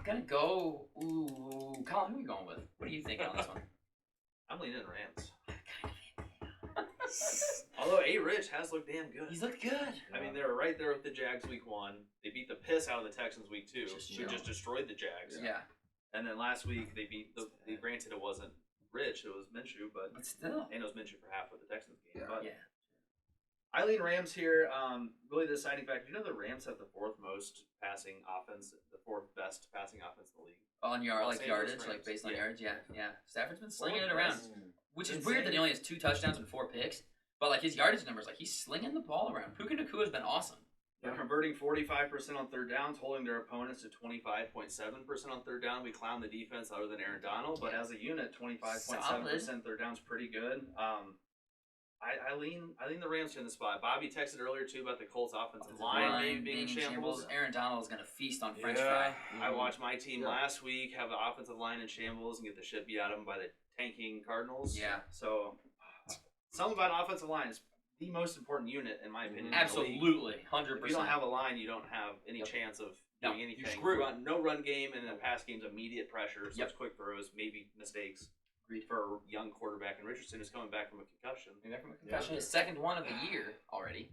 gonna go. Ooh, Colin, who are you going with? What are you thinking on this one? I'm leaning Rams. Although A. Rich has looked damn good. He's looked good. I mean, they were right there with the Jags week 1. They beat the piss out of the Texans week 2. Just Who chill. just destroyed the Jags. Yeah, And then last week they beat the. Granted, it wasn't Rich, it was Minshew, but but still. and it was Minshew for half of the Texans game. Yeah. But Yeah. I lean Rams here. Really, the deciding factor. You know, the Rams have the 4th most passing offense, the 4th best passing offense in the league. On Los like Angeles yardage, Rams. like based on Yeah. yards. Yeah, yeah. Stafford's been slinging Well, it around, that's which is insane. weird that he only has 2 touchdowns and 4 picks. But like his yardage numbers, like he's slinging the ball around. Puka Nacua has been awesome. They're converting 45% on third downs, holding their opponents to 25.7% on third down. We clown the defense other than Aaron Donald, but as a unit, 25.7% third down's pretty good. I lean the Rams in the spot. Bobby texted earlier too about the Colts offensive line maybe being in shambles. Aaron Donald is gonna feast on French Yeah. fry. I watched my team Yeah. last week have the offensive line in shambles and get the shit beat out of them by the tanking Cardinals. Yeah. So, something about offensive line is the most important unit in my opinion. in the league. Absolutely, 100%. If you don't have a line, you don't have any Yep. chance of No, doing you're anything. screwed. No run game, and then pass game's immediate pressure. So Yep. it's quick throws, maybe mistakes Agreed. for a young quarterback. And Richardson is coming back from a concussion. Maybe back from a concussion, his second one of the year already.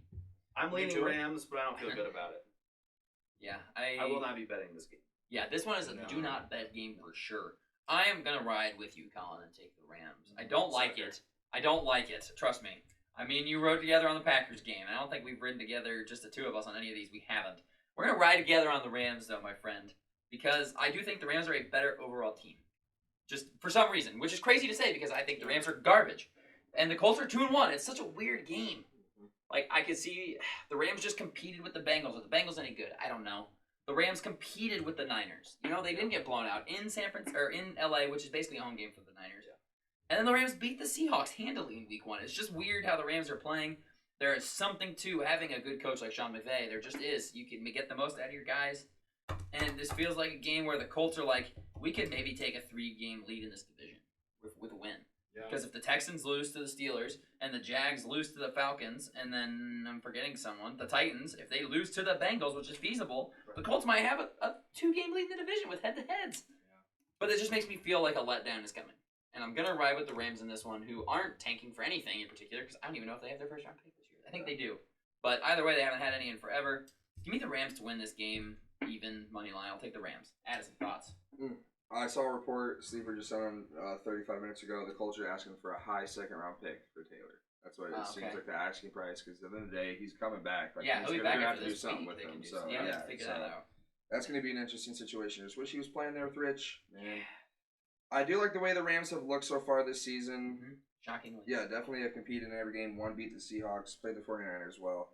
I'm Me leaning too. Rams, but I don't feel good about it. Yeah, I will not be betting this game. Yeah, this one is a No. do not bet game for sure. I am gonna ride with you, Colin, and take the Rams. I don't like Sucker. it. I don't like it. Trust me. I mean, you rode together on the Packers game. I don't think we've ridden together, just the 2 of us, on any of these. We haven't. We're gonna ride together on the Rams, though, my friend, because I do think the Rams are a better overall team. Just for some reason, which is crazy to say because I think the Rams are garbage, and the Colts are 2-1. It's such a weird game. Like I could see the Rams just competed with the Bengals. Are the Bengals any good? I don't know. The Rams competed with the Niners. You know, they didn't get blown out in San Francisco or in LA, which is basically a home game for the Niners. And then the Rams beat the Seahawks handily in week 1. It's just weird how the Rams are playing. There is something to having a good coach like Sean McVay. There just is. You can get the most out of your guys. And this feels like a game where the Colts are like, we could maybe take a 3-game lead in this division with a win. Because if the Texans lose to the Steelers and the Jags lose to the Falcons, and then I'm forgetting someone, the Titans, if they lose to the Bengals, which is feasible, the Colts might have a 2-game lead in the division with head-to-heads. But it just makes me feel like a letdown is coming. And I'm going to ride with the Rams in this one, who aren't tanking for anything in particular, because I don't even know if they have their first-round pick this year. I think they do. But either way, they haven't had any in forever. Give me the Rams to win this game, even money line. I'll take the Rams. Addison, thoughts? I saw a report, Sleeper just sent on 35 minutes ago, the Colts are asking for a high second-round pick for Taylor. That's what it seems like the asking price, because at the end of the day, he's coming back. Like, Yeah, he's he'll be gonna back have after to do this something week. with They him. can do So, something. Yeah, let's figure that out. That's going to be an interesting situation. I just wish he was playing there with Rich. Man. I do like the way the Rams have looked so far this season. Shockingly. Yeah, definitely have competed in every game. One beat the Seahawks, played the 49ers well.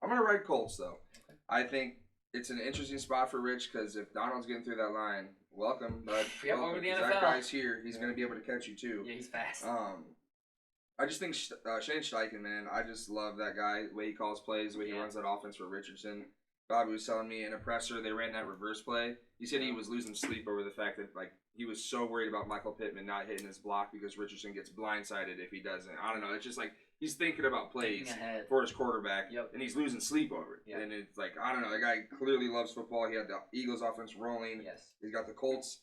I'm going to ride Colts, though. Okay. I think it's an interesting spot for Rich because if Donald's getting through that line, welcome, bud. Yep, Welcome, over the 'cause NFL. That guy's here. He's gonna be able to catch you too. Yeah, he's fast. I just think Shane Steichen, man. I just love that guy. The way he calls plays, the way he runs that offense for Richardson. Bobby was telling me in a presser they ran that reverse play. He said he was losing sleep over the fact that like he was so worried about Michael Pittman not hitting his block because Richardson gets blindsided if he doesn't. I don't know. It's just like he's thinking about plays Thinking ahead. for his quarterback, Yep. and he's losing sleep over it. Yep. And it's like I don't know. The guy clearly loves football. He had the Eagles offense rolling. Yes. He's got the Colts.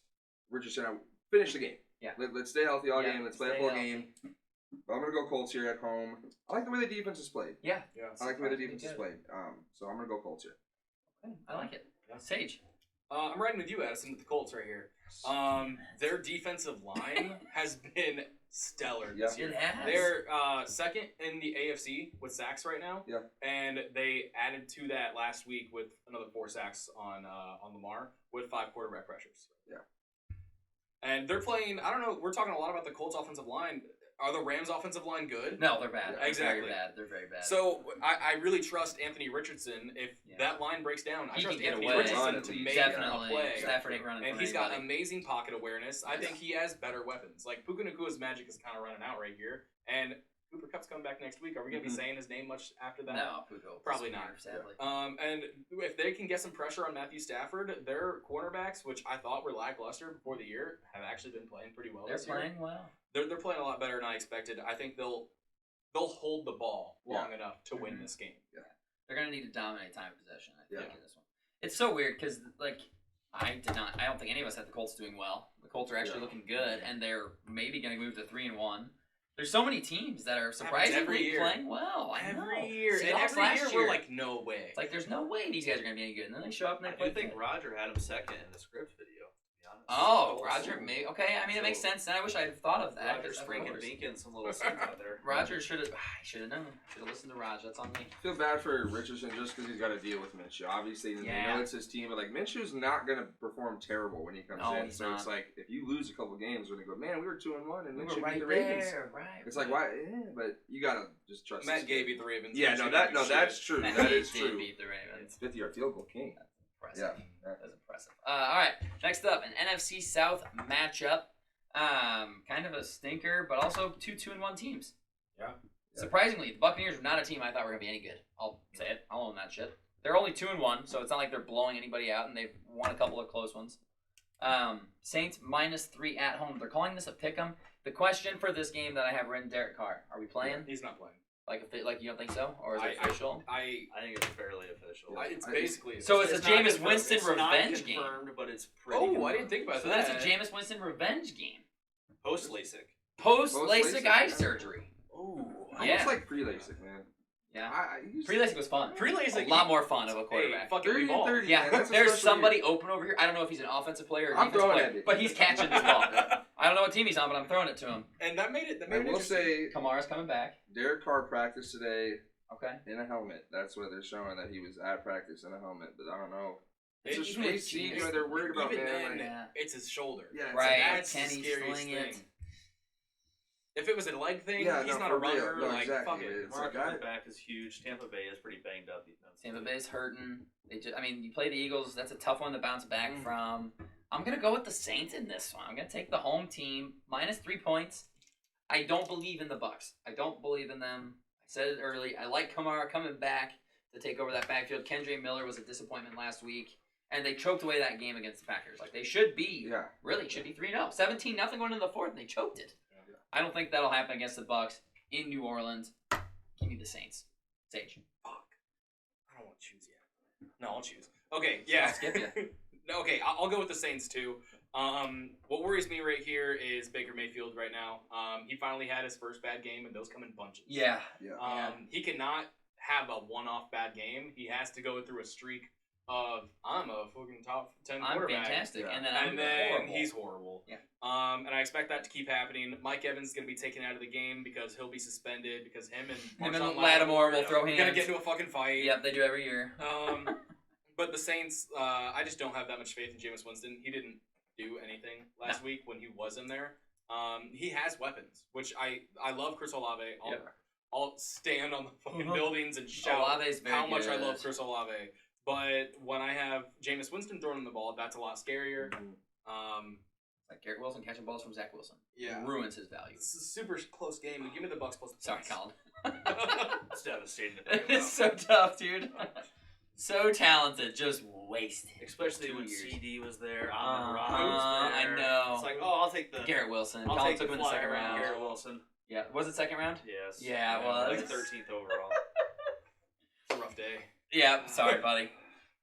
Richardson, finish the game. Yeah. Let's stay healthy all Yeah, game. Let's play a stay full healthy. game. But I'm gonna go Colts here at home. I like the way the defense is played. Yeah. Yeah. I like the way the Surprisingly defense is good. played. So I'm gonna go Colts here. I like it. Yeah. Sage. I'm riding with you, Addison, with the Colts right here. Their defensive line has been stellar this year. It has. They're second in the AFC with sacks right now. Yeah. And they added to that last week with another 4 sacks on Lamar with 5 quarterback pressures. Yeah. And they're playing. I don't know. We're talking a lot about the Colts offensive line. Are the Rams offensive line good? No, they're bad. Yeah, They're exactly. Very bad. They're very bad. So I really trust Anthony Richardson. If that line breaks down, I He trust can get Anthony away. Richardson to make Definitely. a play. Stafford ain't running And from he's got anybody. amazing pocket awareness. I think he has better weapons. Like Puka Nakua's magic is kind of running out right here. And Cooper Kupp's coming back next week. Are we going to be saying his name much after that? No, Puka will Probably disappear, not. Sadly. And if they can get some pressure on Matthew Stafford, their cornerbacks, which I thought were lackluster before the year, have actually been playing pretty well They're this year. playing well. They're playing a lot better than I expected. I think they'll hold the ball long enough to win this game. They're gonna need to dominate time of possession. I think Yeah. in this one. It's so weird because like I don't think any of us had the Colts doing well. The Colts are actually looking good, and they're maybe gonna move to 3-1. There's so many teams that are surprisingly every year. playing well. I know. Every year. And Seahawks every last year, we're like, no way. it's like there's no way these guys are gonna be any good, and then they show up and they I play. do think good. Roger had him second in the script video. To be honest. Oh, Roger, maybe okay. I mean, it makes sense. And I wish I had thought of that. Roger 'cause of sprinking, course. dinking some little scenes out there. Roger should have. I should have known. Should have listened to Raj. That's on me. I feel bad for Richardson just because he's got to deal with Minshew. Obviously, they Yeah. know it's his team, but like Minshew's not gonna perform terrible when he comes No, in. he's So not. it's like if you lose a couple games, when they go, man, we were 2-1 and We Minshew were right beat the Ravens. there, right? It's like why? Yeah, but you gotta just trust. Matt this gave kid. you the Ravens. Yeah, Minshew no, didn't do shit. that's true. Matt That is did true. beat the Ravens. 50-yard field goal king. Impressive. Yeah. That's impressive. All right, next up, an NFC South matchup. Kind of a stinker, but also two 2-1 teams. Yeah. Surprisingly, the Buccaneers are not a team I thought were gonna be any good. I'll say it. I'll own that shit. They're only 2-1, so it's not like they're blowing anybody out, and they've won a couple of close ones. Saints -3 at home. They're calling this a pick'em. The question for this game that I have written, Derek Carr, are we playing? He's not playing. Like you don't think so, or is it official? I think it's fairly official. it's basically. So it's a not Jameis confirmed. Winston It's not revenge game. confirmed, but it's pretty. Oh, I didn't think about So that. that's a Jameis Winston revenge game. Post LASIK. Post Post-LASIK? LASIK eye surgery. Ooh. Yeah. Almost like pre-LASIK, man. Yeah. He's Pre-LASIK was fun. Pre-LASIK, a lot more fun of a Hey, quarterback. fucking 30 ball. 30. Yeah, man, that's there's especially- somebody open over here. I don't know if he's an offensive player or I'm defensive throwing player, at it. but he's catching this ball. I don't know what team he's on, but I'm throwing it to him. And that made it. That I made it will interesting. say, Kamara's coming back. Derek Carr practiced today Okay. in a helmet. That's what they're showing, that he was at practice in a helmet. But I don't know. It's It- a even with AC, you Jameis- know, they're worried about, even man. then, like, Yeah. it's his shoulder. Yeah, it's Right. That's Can the he scariest sling thing. it? If it was a leg thing, Yeah, he's no, not for a runner. real. No, like, exactly, fuck it. It's Mark like, coming back is huge. Tampa Bay is pretty banged up defense. Tampa Bay's hurting. I mean, you play the Eagles. That's a tough one to bounce back Mm. from. I'm gonna go with the Saints in this one. I'm gonna take the home team -3 points. I don't believe in the Bucs. I don't believe in them. I said it early. I like Kamara coming back to take over that backfield. Kendre Miller was a disappointment last week, and they choked away that game against the Packers. Like they should be. yeah. Really should be 3-0. 17-0 going into the fourth, and they choked it. Yeah. I don't think that'll happen against the Bucs in New Orleans. Give me the Saints. Sage. Fuck. I don't want to choose yet. No, I'll choose. Okay, yeah. I'll skip you. No, okay, I'll go with the Saints too. What worries me right here is Baker Mayfield right now. He finally had his first bad game, and those come in bunches. Yeah. He cannot have a one-off bad game. He has to go through a streak of I'm a fucking top 10 I'm quarterback. fantastic, Yeah. and then I'm And then horrible. he's horrible. Yeah. And I expect that to keep happening. Mike Evans is going to be taken out of the game because he'll be suspended because him and Marshawn Lattimore will throw are hands. going to get into a fucking fight. Yep, they do every year. But the Saints, I just don't have that much faith in Jameis Winston. He didn't do anything last week when he was in there. He has weapons, which I love Chris Olave. I'll stand on the fucking buildings and shout Olave's very how much I good. love Chris Olave. But when I have Jameis Winston throwing the ball, that's a lot scarier. Like Garrett Wilson catching balls from Zach Wilson. Yeah. Ruins his value. It's a super close game. But give me the Bucks plus the Sorry, points. Colin. It's devastating to think It's about. so tough, dude. So talented, just wasted. Especially 2 when years. CD was there. I know. It's like, oh, I'll take the Garrett Wilson. I'll Colin take took the him in the second flyer on round. Garrett Wilson. Yeah, was it second round? Yes. Yeah, well, like it's- 13th overall. It's a rough day. Yeah, sorry, buddy.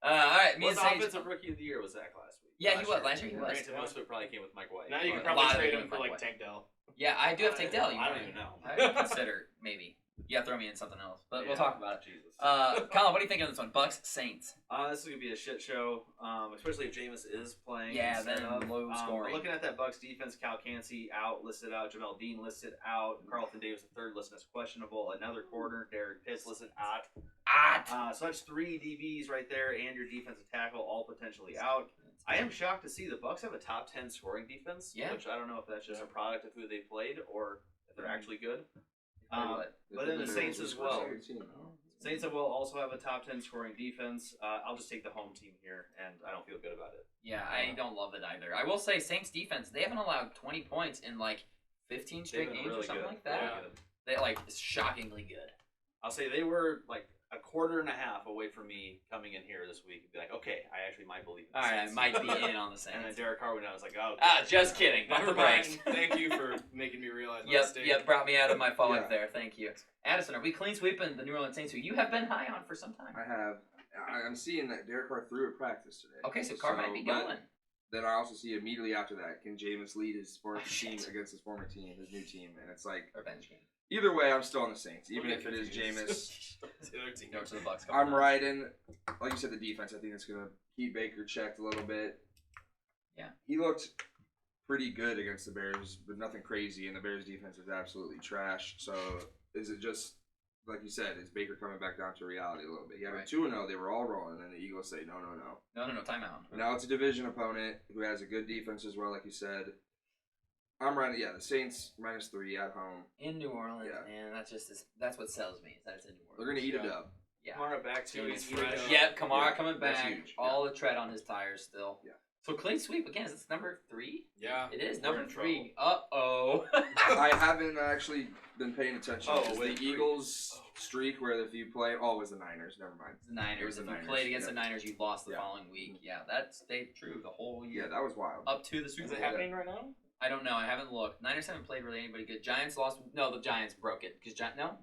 All right, me What and Sage. offensive rookie of the year was Zach last week? Yeah, he was. Last year he was. Granted, most of it probably came with Mike White. Now you can A probably lot of trade it him for went like my Tank Dell. Yeah, I do have Tank Dell. I don't even know. I would consider maybe. Yeah, throw me in something else, but we'll Yeah. talk about it. Jesus. Colin, what do you think of this one? Bucks Saints. This is gonna be a shit show, especially if Jameis is playing. Yeah, instead then of. low But scoring. looking at that Bucks defense, Cal Cansey listed out, Jamel Dean listed out, Carlton Davis III listed as questionable, another corner, Derek Pitts listed out. So that's 3 DBs right there, and your defensive tackle all potentially out. I am shocked to see the Bucks have a top 10 scoring defense, Yeah. which I don't know if that's just a product of who they played or if they're actually good. What? But then the Saints as well. Team. Saints will also have a top 10 scoring defense. I'll just take the home team here, and I don't feel good about it. Yeah, I don't love it either. I will say Saints defense, they haven't allowed 20 points in like 15 straight They've been games or really something good. like that. Really good. They like it's shockingly good. I'll say they were like a quarter and a half away from me coming in here this week and be like, okay, I actually might believe in the All right, I Saints. might be in on the And then Saints. Derek Carr went out. I was like, oh. Just kidding. Pump Never the brakes. mind. Thank you for making me realize my Yep, mistake. yep, brought me out of my fog Yeah. there. Thank you. Addison, are we clean sweeping the New Orleans Saints, who you have been high on for some time? I have. I'm seeing that Derek Carr threw at practice today. Okay, so Carr might be but going. Then I also see immediately after that, can Jameis lead his former Oh, team shit. against his former team, his new team, and it's like Revenge game. either way, I'm still on the Saints, even We'll if get it is confused. Jameis. The other team. Go to the Bucks. I'm riding, like you said, the defense. I think it's gonna keep Baker checked a little bit. Yeah. He looked pretty good against the Bears, but nothing crazy, and the Bears defense is absolutely trash. So is it just like you said? Is Baker coming back down to reality a little bit? He had Right. a 2-0. They were all rolling, and then the Eagles say no. No, timeout. Now it's a division opponent who has a good defense as well, like you said. I'm riding, the Saints -3 at home. In New Orleans, Yeah. man, that's what sells me. Is that it's in New Orleans. They're gonna eat a Yeah. dub. Yeah. Kamara back to he's fresh. Yep, Kamara Yeah, coming that's back. huge, All the tread on his tires still. Yeah. So clean sweep again. Is this number 3? Yeah. It is We're number in 3. Uh-oh. I haven't actually been paying attention. Oh, Is wait, the Eagles streak where if you play, it was the Niners. Never mind. The Niners. It was If the you Niners, played against yeah. the Niners, you lost the Yeah. following week. Yeah, that stayed true the whole year. Yeah, that was wild. Up to the Super Is Bowl. it happening right now? I don't know. I haven't looked. Niners haven't played really anybody good. Giants lost. No, the Giants broke it. Because no,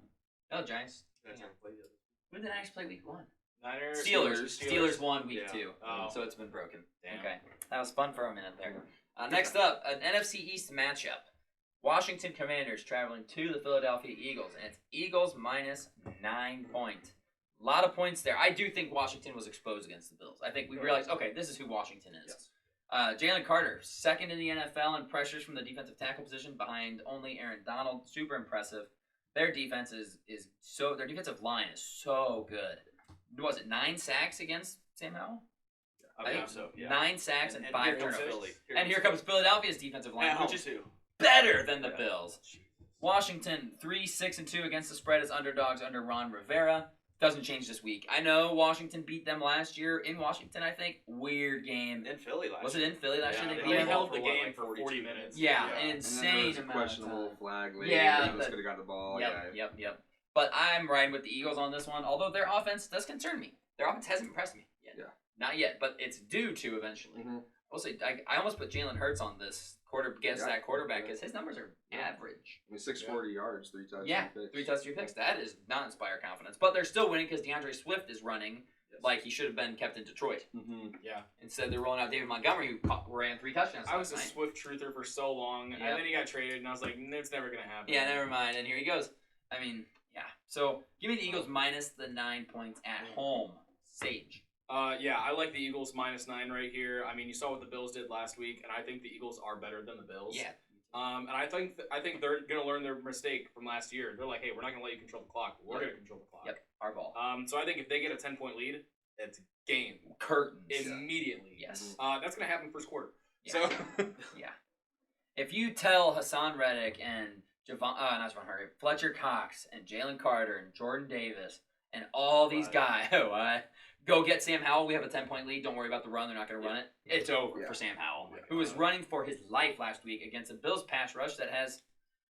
Giants. That's Yeah. our play yet. When did the Niners play week 1? Niners. Steelers won week Yeah. 2. Oh. So it's been broken. Damn. Okay. That was fun for a minute there. Next up, an NFC East matchup. Washington Commanders traveling to the Philadelphia Eagles. And it's Eagles -9 points. A lot of points there. I do think Washington was exposed against the Bills. I think we realized, okay, this is who Washington is. Yes. Jalen Carter, second in the NFL in pressures from the defensive tackle position behind only Aaron Donald. Super impressive. Their defense is so, their defensive line is so good. Was it 9 sacks against Sam Howell? I think think so. Yeah. 9 sacks and 5 here comes turnovers. Philly. And here comes Philadelphia's defensive line, At home which is too. better than the Yeah. Bills. Washington 3-6-2 against the spread as underdogs under Ron Rivera. Doesn't change this week. I know Washington beat them last year in Washington. I think weird game. In Philly last Was year. it in Philly last Yeah, year? They they beat They them? held for the what, game like for 42 40 minutes. Yeah, Yeah. an And then there insane was a amount of questionable time. flag late. Yeah, the Eagles but- could have got the ball. Yep. But I'm riding with the Eagles on this one. Although their offense does concern me. Their offense hasn't impressed me yet. Yeah. Not yet, but it's due to eventually. Mm-hmm. I will say I almost put Jalen Hurts on this that quarterback Yeah. because his numbers are average. I mean, 640 yards, 3 touchdowns. Yeah, 3 touchdowns, 3 picks. That does not inspire confidence. But they're still winning because DeAndre Swift is running like he should have been kept in Detroit. Mm-hmm. Yeah. Instead, they're rolling out David Montgomery, who ran 3 touchdowns. I was a last night. Swift truther for so long, Yeah. and then he got traded, and I was like, it's never gonna happen. Yeah, never mind. And here he goes. I mean, yeah. So give me the Eagles minus the 9 points at home. Sage. Yeah, I like the Eagles -9 right here. I mean, you saw what the Bills did last week, and I think the Eagles are better than the Bills. Yeah. And I think they're gonna learn their mistake from last year. They're like, hey, we're not gonna let you control the clock. We're gonna control the clock. Yep. Our ball. So I think if they get a 10-point lead, it's game Curtains. immediately. Yes. That's gonna happen first quarter. Yeah. So Yeah. If you tell Hassan Reddick and Fletcher Cox and Jalen Carter and Jordan Davis and all these Right. guys, go get Sam Howell. We have a 10-point lead. Don't worry about the run. They're not going to run it. It's over Yeah. for Sam Howell, Yeah. who was running for his life last week against a Bills pass rush that has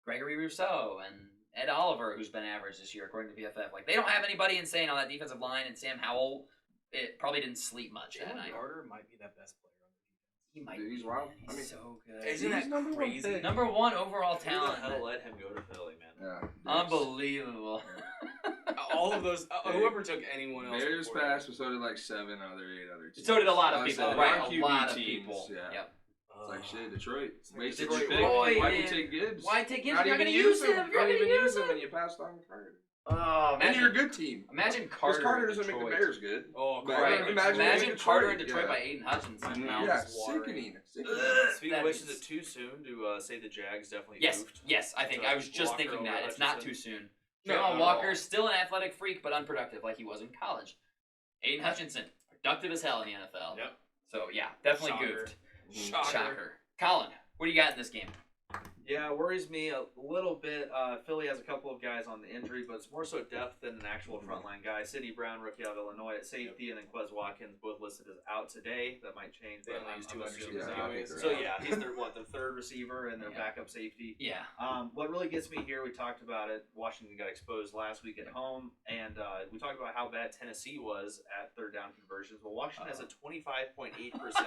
Gregory Rousseau and Ed Oliver, who's been average this year, according to PFF. Like, they don't have anybody insane on that defensive line, and Sam Howell, it probably didn't sleep much that Jalen night. Carter might be that best player on the defense. He might Dude, he's be, wild. man. I mean, He's so good. Isn't He's that number one crazy? pick. Number 1 overall Who the talent. hell let him go to Philly, man? Yeah. Unbelievable. All of those, whoever took anyone else. Bears before passed, but so did like 7 other 8 other teams. So did a lot of Uh, people, so right? A non-QB lot of teams, people. yeah. Yep. It's like shit, Detroit. like Wasted Detroit. your pick. Boy, Why'd you man. take Gibbs? Why take him? Not You're even going to use him. Not You're going even to use use him, him. and you passed on Carter. Oh, And you're a good team. Imagine Because Carter. Carter in doesn't make the Detroit. Bears good. Oh, But Right. Carter. imagine Imagine Detroit, Carter in Detroit yeah. by Aiden Hutchinson. Mhm. Now. Yeah, watering. sickening. Speaking That of which, is- is it too soon to say the Jags definitely Yes, goofed? yes, I think. So I was just Walker thinking over that. It's not Hutchinson? too soon. No, Jamal not at Walker's all. still an athletic freak, but unproductive like he was in college. Aiden Hutchinson, productive as hell in the NFL. Yep. So, yeah, definitely Shocker. goofed. Shocker. Shocker. Colin, what do you got in this game? Yeah, it worries me a little bit. Philly has a couple of guys on the injury, but it's more so depth than an actual frontline guy. Sidney Brown, rookie out of Illinois at safety, and then Quez Watkins, both listed as out today. That might change. They But only I'm use 2 assuming- receivers Yeah, anyways. So yeah, he's their third receiver and their Yeah. backup safety. Yeah. What really gets me here, we talked about it. Washington got exposed last week at home, and we talked about how bad Tennessee was at third down conversions. Well, Washington has a 25.8%.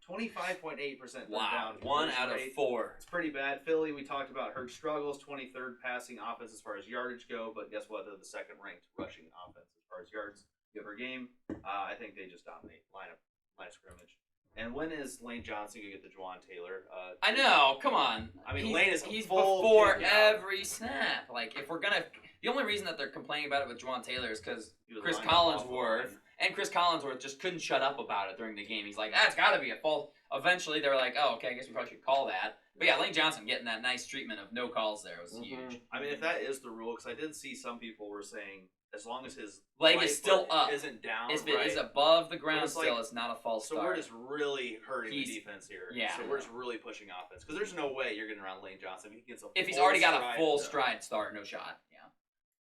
25.8% third Wow. down. 1 conversion out of rate. 4. It's pretty bad. Philly, we talked about Hurts struggles, 23rd passing offense as far as yardage go, but guess what? They're the second ranked rushing offense as far as yards per game. I think they just dominate line of scrimmage. And when is Lane Johnson going to get the Juwan Taylor? I know, come on. I mean, he's, Lane is he's full before kick out. every snap. Like, if we're going to. The only reason that they're complaining about it with Juwan Taylor is because He was Chris lined up off the Collinsworth. line. And Chris Collinsworth just couldn't shut up about it during the game. He's like, that's got to be a fault. Eventually, they're like, oh, okay, I guess we probably should call that. But yeah, Lane Johnson getting that nice treatment of no calls there was huge. I mean, if that is the rule, because I did see some people were saying as long as his Leg right is still foot up. isn't down, If it right? is above the ground it's like- still, it's not a false So start. we're just really hurting He's- the defense here. yeah. So we're just really pushing offense because there's no way you're getting around Lane Johnson if he's full already got a stride. full So, stride start, no shot. Yeah.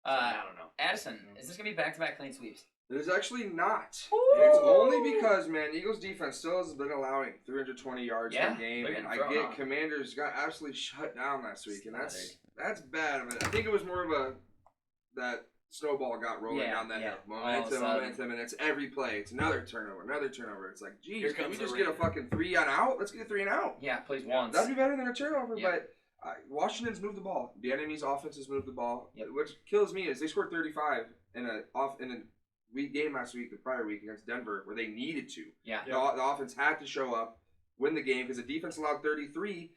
I don't know. Addison, is this going to be back-to-back clean sweeps? There's actually not. Ooh. It's only because, man, Eagles defense still has been allowing 320 yards Yeah, per game, they're and getting I thrown get on. Commanders got absolutely shut down last week, and Smothered. that's bad. I mean, I think it was more of that snowball got rolling Yeah, down that yeah. hill. All of a sudden. Momentum, and it's every play. It's another turnover. It's like, geez, Here can we comes the just get a rain. fucking 3 and out? Let's get a 3 and out. Yeah, please Yeah, once. That'd be better than a turnover, Yeah. but Washington's moved the ball. The enemy's offense has moved the ball. Yep. What kills me is they scored 35 in a week game last week, the prior week against Denver, where they needed to. Yeah. The offense had to show up, win the game, because the defense allowed 33,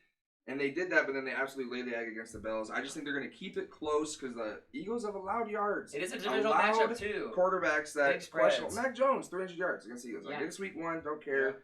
and they did that, but then they absolutely laid the egg against the Bills. I just think they're going to keep it close because the Eagles have allowed yards. It is a divisional Allowed matchup, too. Quarterbacks that Big questionable. spreads. Mac Jones, 300 yards against the Eagles. Like, Yeah. it's week 1, don't care.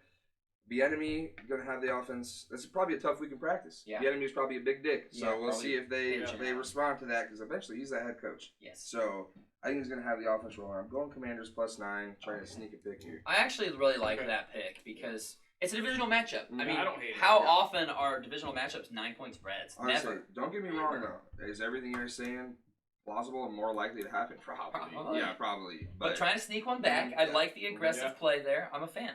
The enemy going to have the offense. This is probably a tough week in practice. Yeah. The enemy is probably a big dick. So Yeah, we'll probably see if they pinching they out. respond to that, because eventually he's the head coach. Yes. So I think he's going to have the offense rolling. I'm going Commanders +9, trying to sneak a pick here. I actually really like Okay. that pick because it's a divisional matchup. I Yeah, mean, I don't hate it. how Yeah. often are divisional matchups 9-point spreads? Honestly, Never. don't get me wrong though. Is everything you're saying plausible and more likely to happen? Probably. Probably. Yeah, probably. But trying to sneak one back, I Yeah. like the aggressive Yeah. play there. I'm a fan.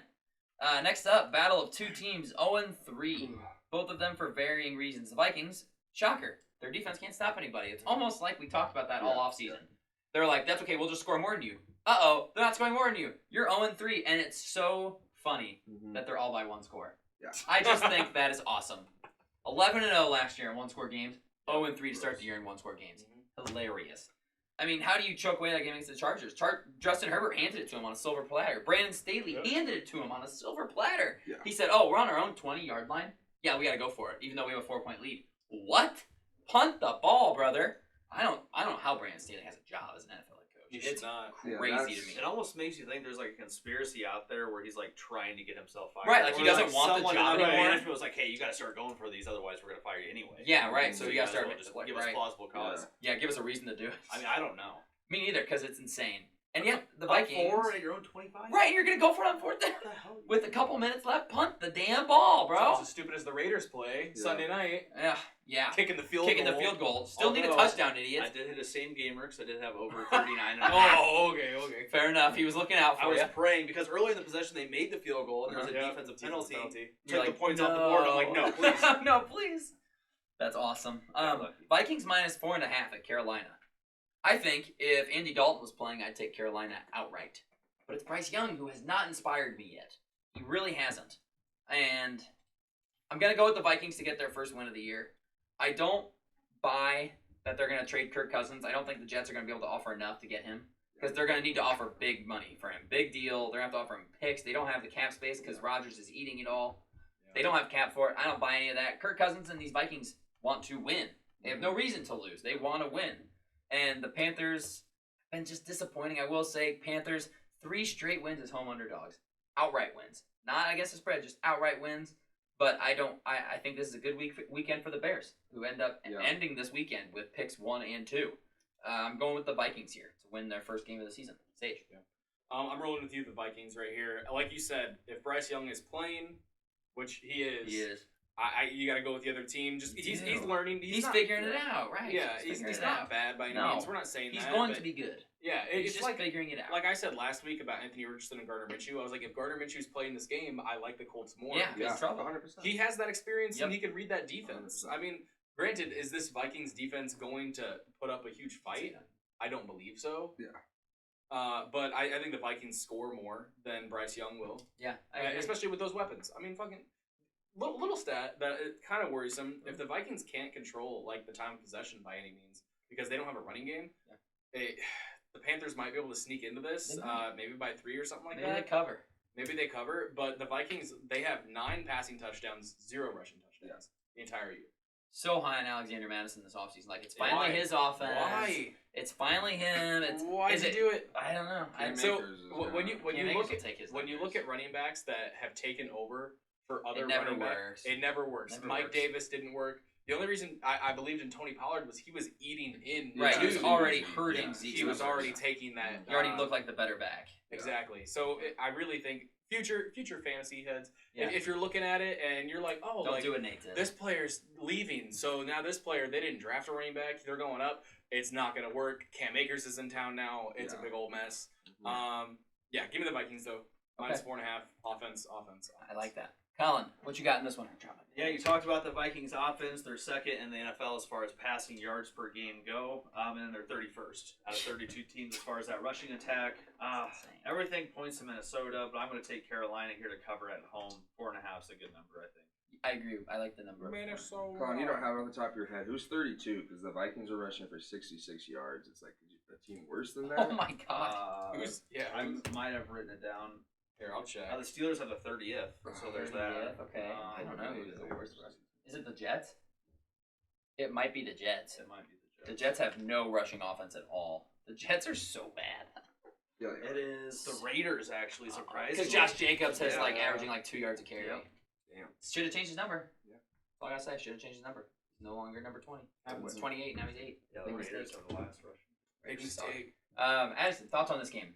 Next up, battle of two teams, 0-3. Both of them for varying reasons. The Vikings, shocker. Their defense can't stop anybody. It's almost like we talked about that all Yeah. offseason. They're like, that's okay, we'll just score more than you. Uh-oh, they're not scoring more than you. You're 0-3, and it's so funny Mhm. that they're all by one score. Yeah. I just think that is awesome. 11-0 last year in one-score games. 0-3 to start the year in one-score games. Hilarious. I mean, how do you choke away that game against the Chargers? Justin Herbert handed it to him on a silver platter. Brandon Staley Yep. handed it to him on a silver platter. Yeah. He said, oh, we're on our own 20-yard line? Yeah, we got to go for it, even though we have a 4-point lead. What? Punt the ball, brother. I don't know how Brandon Staley has a job as an NFL head coach. You should It's not. Yeah, crazy that's- to me. It almost makes you think there's like a conspiracy out there where he's like trying to get himself fired. Right, like he Or, doesn't want the someone job in the anymore. management was like, hey, you got to start going for these, otherwise we're gonna fire you anyway. Yeah, right. So you got to might as start well just just give us right. plausible cause. Yeah, give us a reason to do it. I mean, I don't know. Me neither, because it's insane. And yet the Up Vikings. 4 at your own 25. Right, you're gonna go for it on fourth down What the hell? with a couple minutes left. Punt the damn ball, Sounds bro. as stupid as the Raiders play Yeah. Sunday night, Yeah. kicking the field Kicking goal. the field goal. Still need a Although, touchdown, I idiots. did hit a same gamer because I did have over 39 and a half. Oh, okay. Fair enough. He was looking out I for was you. praying because early in the possession they made the field goal and there was a Yeah. defensive penalty. You're Took the like, points off the board. I'm like, no, please. no, please. That's awesome. Lucky. Vikings minus 4.5 at Carolina. I think if Andy Dalton was playing, I'd take Carolina outright. But it's Bryce Young who has not inspired me yet. He really hasn't. And I'm going to go with the Vikings to get their first win of the year. I don't buy that they're going to trade Kirk Cousins. I don't think the Jets are going to be able to offer enough to get him. Because they're going to need to offer big money for him. Big deal. They're going to have to offer him picks. They don't have the cap space because Rodgers is eating it all. They don't have cap for it. I don't buy any of that. Kirk Cousins and these Vikings want to win. They have no reason to lose. They want to win. And the Panthers have been just disappointing. I will say, Panthers, 3 straight wins as home underdogs. Outright wins. Not, I guess, a spread, just outright wins. But I think this is a good weekend for the Bears, who end up ending this weekend with picks 1 and 2. I'm going with the Vikings here to win their first game of the season. Sage. I'm rolling with you, the Vikings, right here. Like you said, if Bryce Young is playing, which he is. He is. You got to go with the other team. Just he's learning. He's not, figuring it out, right? Yeah, he's not bad by any means. We're not saying he's that. going but to be good. Yeah, He's it's just like figuring it out. Like I said last week about Anthony Richardson and Gardner Minshew, I was like, if Gardner Minshew's playing this game, I like the Colts more. Yeah, because he's trouble. 100%. he has that experience Yep. and he can read that defense. 100%. I mean, granted, is this Vikings defense going to put up a huge fight? I don't believe so. Yeah. But I think the Vikings score more than Bryce Young will, Yeah, I agree. especially with those weapons. I mean, fucking little stat that it kind of worrisome. If the Vikings can't control like the time of possession by any means because they don't have a running game, the Panthers might be able to sneak into this, They might. maybe by 3 or something like Maybe that. they cover. Maybe they cover, but the Vikings, they have 9 passing touchdowns, 0 rushing touchdowns the entire year. So high on Alexander Madison this offseason. Like, it's finally Why? his offense. Why? It's finally him. Why is did it- you do it? I don't know. Cam So Akers is when you Cam Akers look will at take his when you numbers. look at running backs that have taken over for other It never running backs, works. it never works. Never Mike works. Davis didn't work. The only reason I believed in Tony Pollard was he was eating in. Right, he was already Yeah. hurting Zeke's He was numbers. already taking that. He already looked like the better back. Exactly. So I really think future fantasy heads. Yeah. If you're looking at it and you're like, oh, Don't like do it, Nathan. this player's leaving, so now this player they didn't draft a running back. They're going up. It's not going to work. Cam Akers is in town now. It's a big old mess. Yeah, give me the Vikings though. Minus 4.5. Offense. I like that. Colin, what you got in this one? Yeah, you talked about the Vikings offense. They're second in the NFL as far as passing yards per game go, and they're 31st out of 32 teams as far as that rushing attack. Everything points to Minnesota, but I'm going to take Carolina here to cover at home. 4.5 is a good number, I think. I agree. I like the number. Minnesota. Colin, you don't have it on the top of your head. Who's 32? Because the Vikings are rushing for 66 yards. It's like a team worse than that. Oh my god. I might have written it down. Here, I'll check. The Steelers have the 30th, so there's that. Okay. I don't know who's the worst. It Is it the Jets? It might be the Jets. It might be The Jets have no rushing offense at all. The Jets are so bad. Yeah, It is the Raiders, actually, surprisingly. Because Josh Jacobs has Yeah. averaging 2 yards a carry. Yep. Damn. Should have changed his number. Yeah. That's all I gotta say. Should have changed his number. He's no longer number 20. He's Happens. 28. Now he's 8. Yeah, the Big Raiders mistake. are the last rush. Big mistake. Addison, thoughts on this game?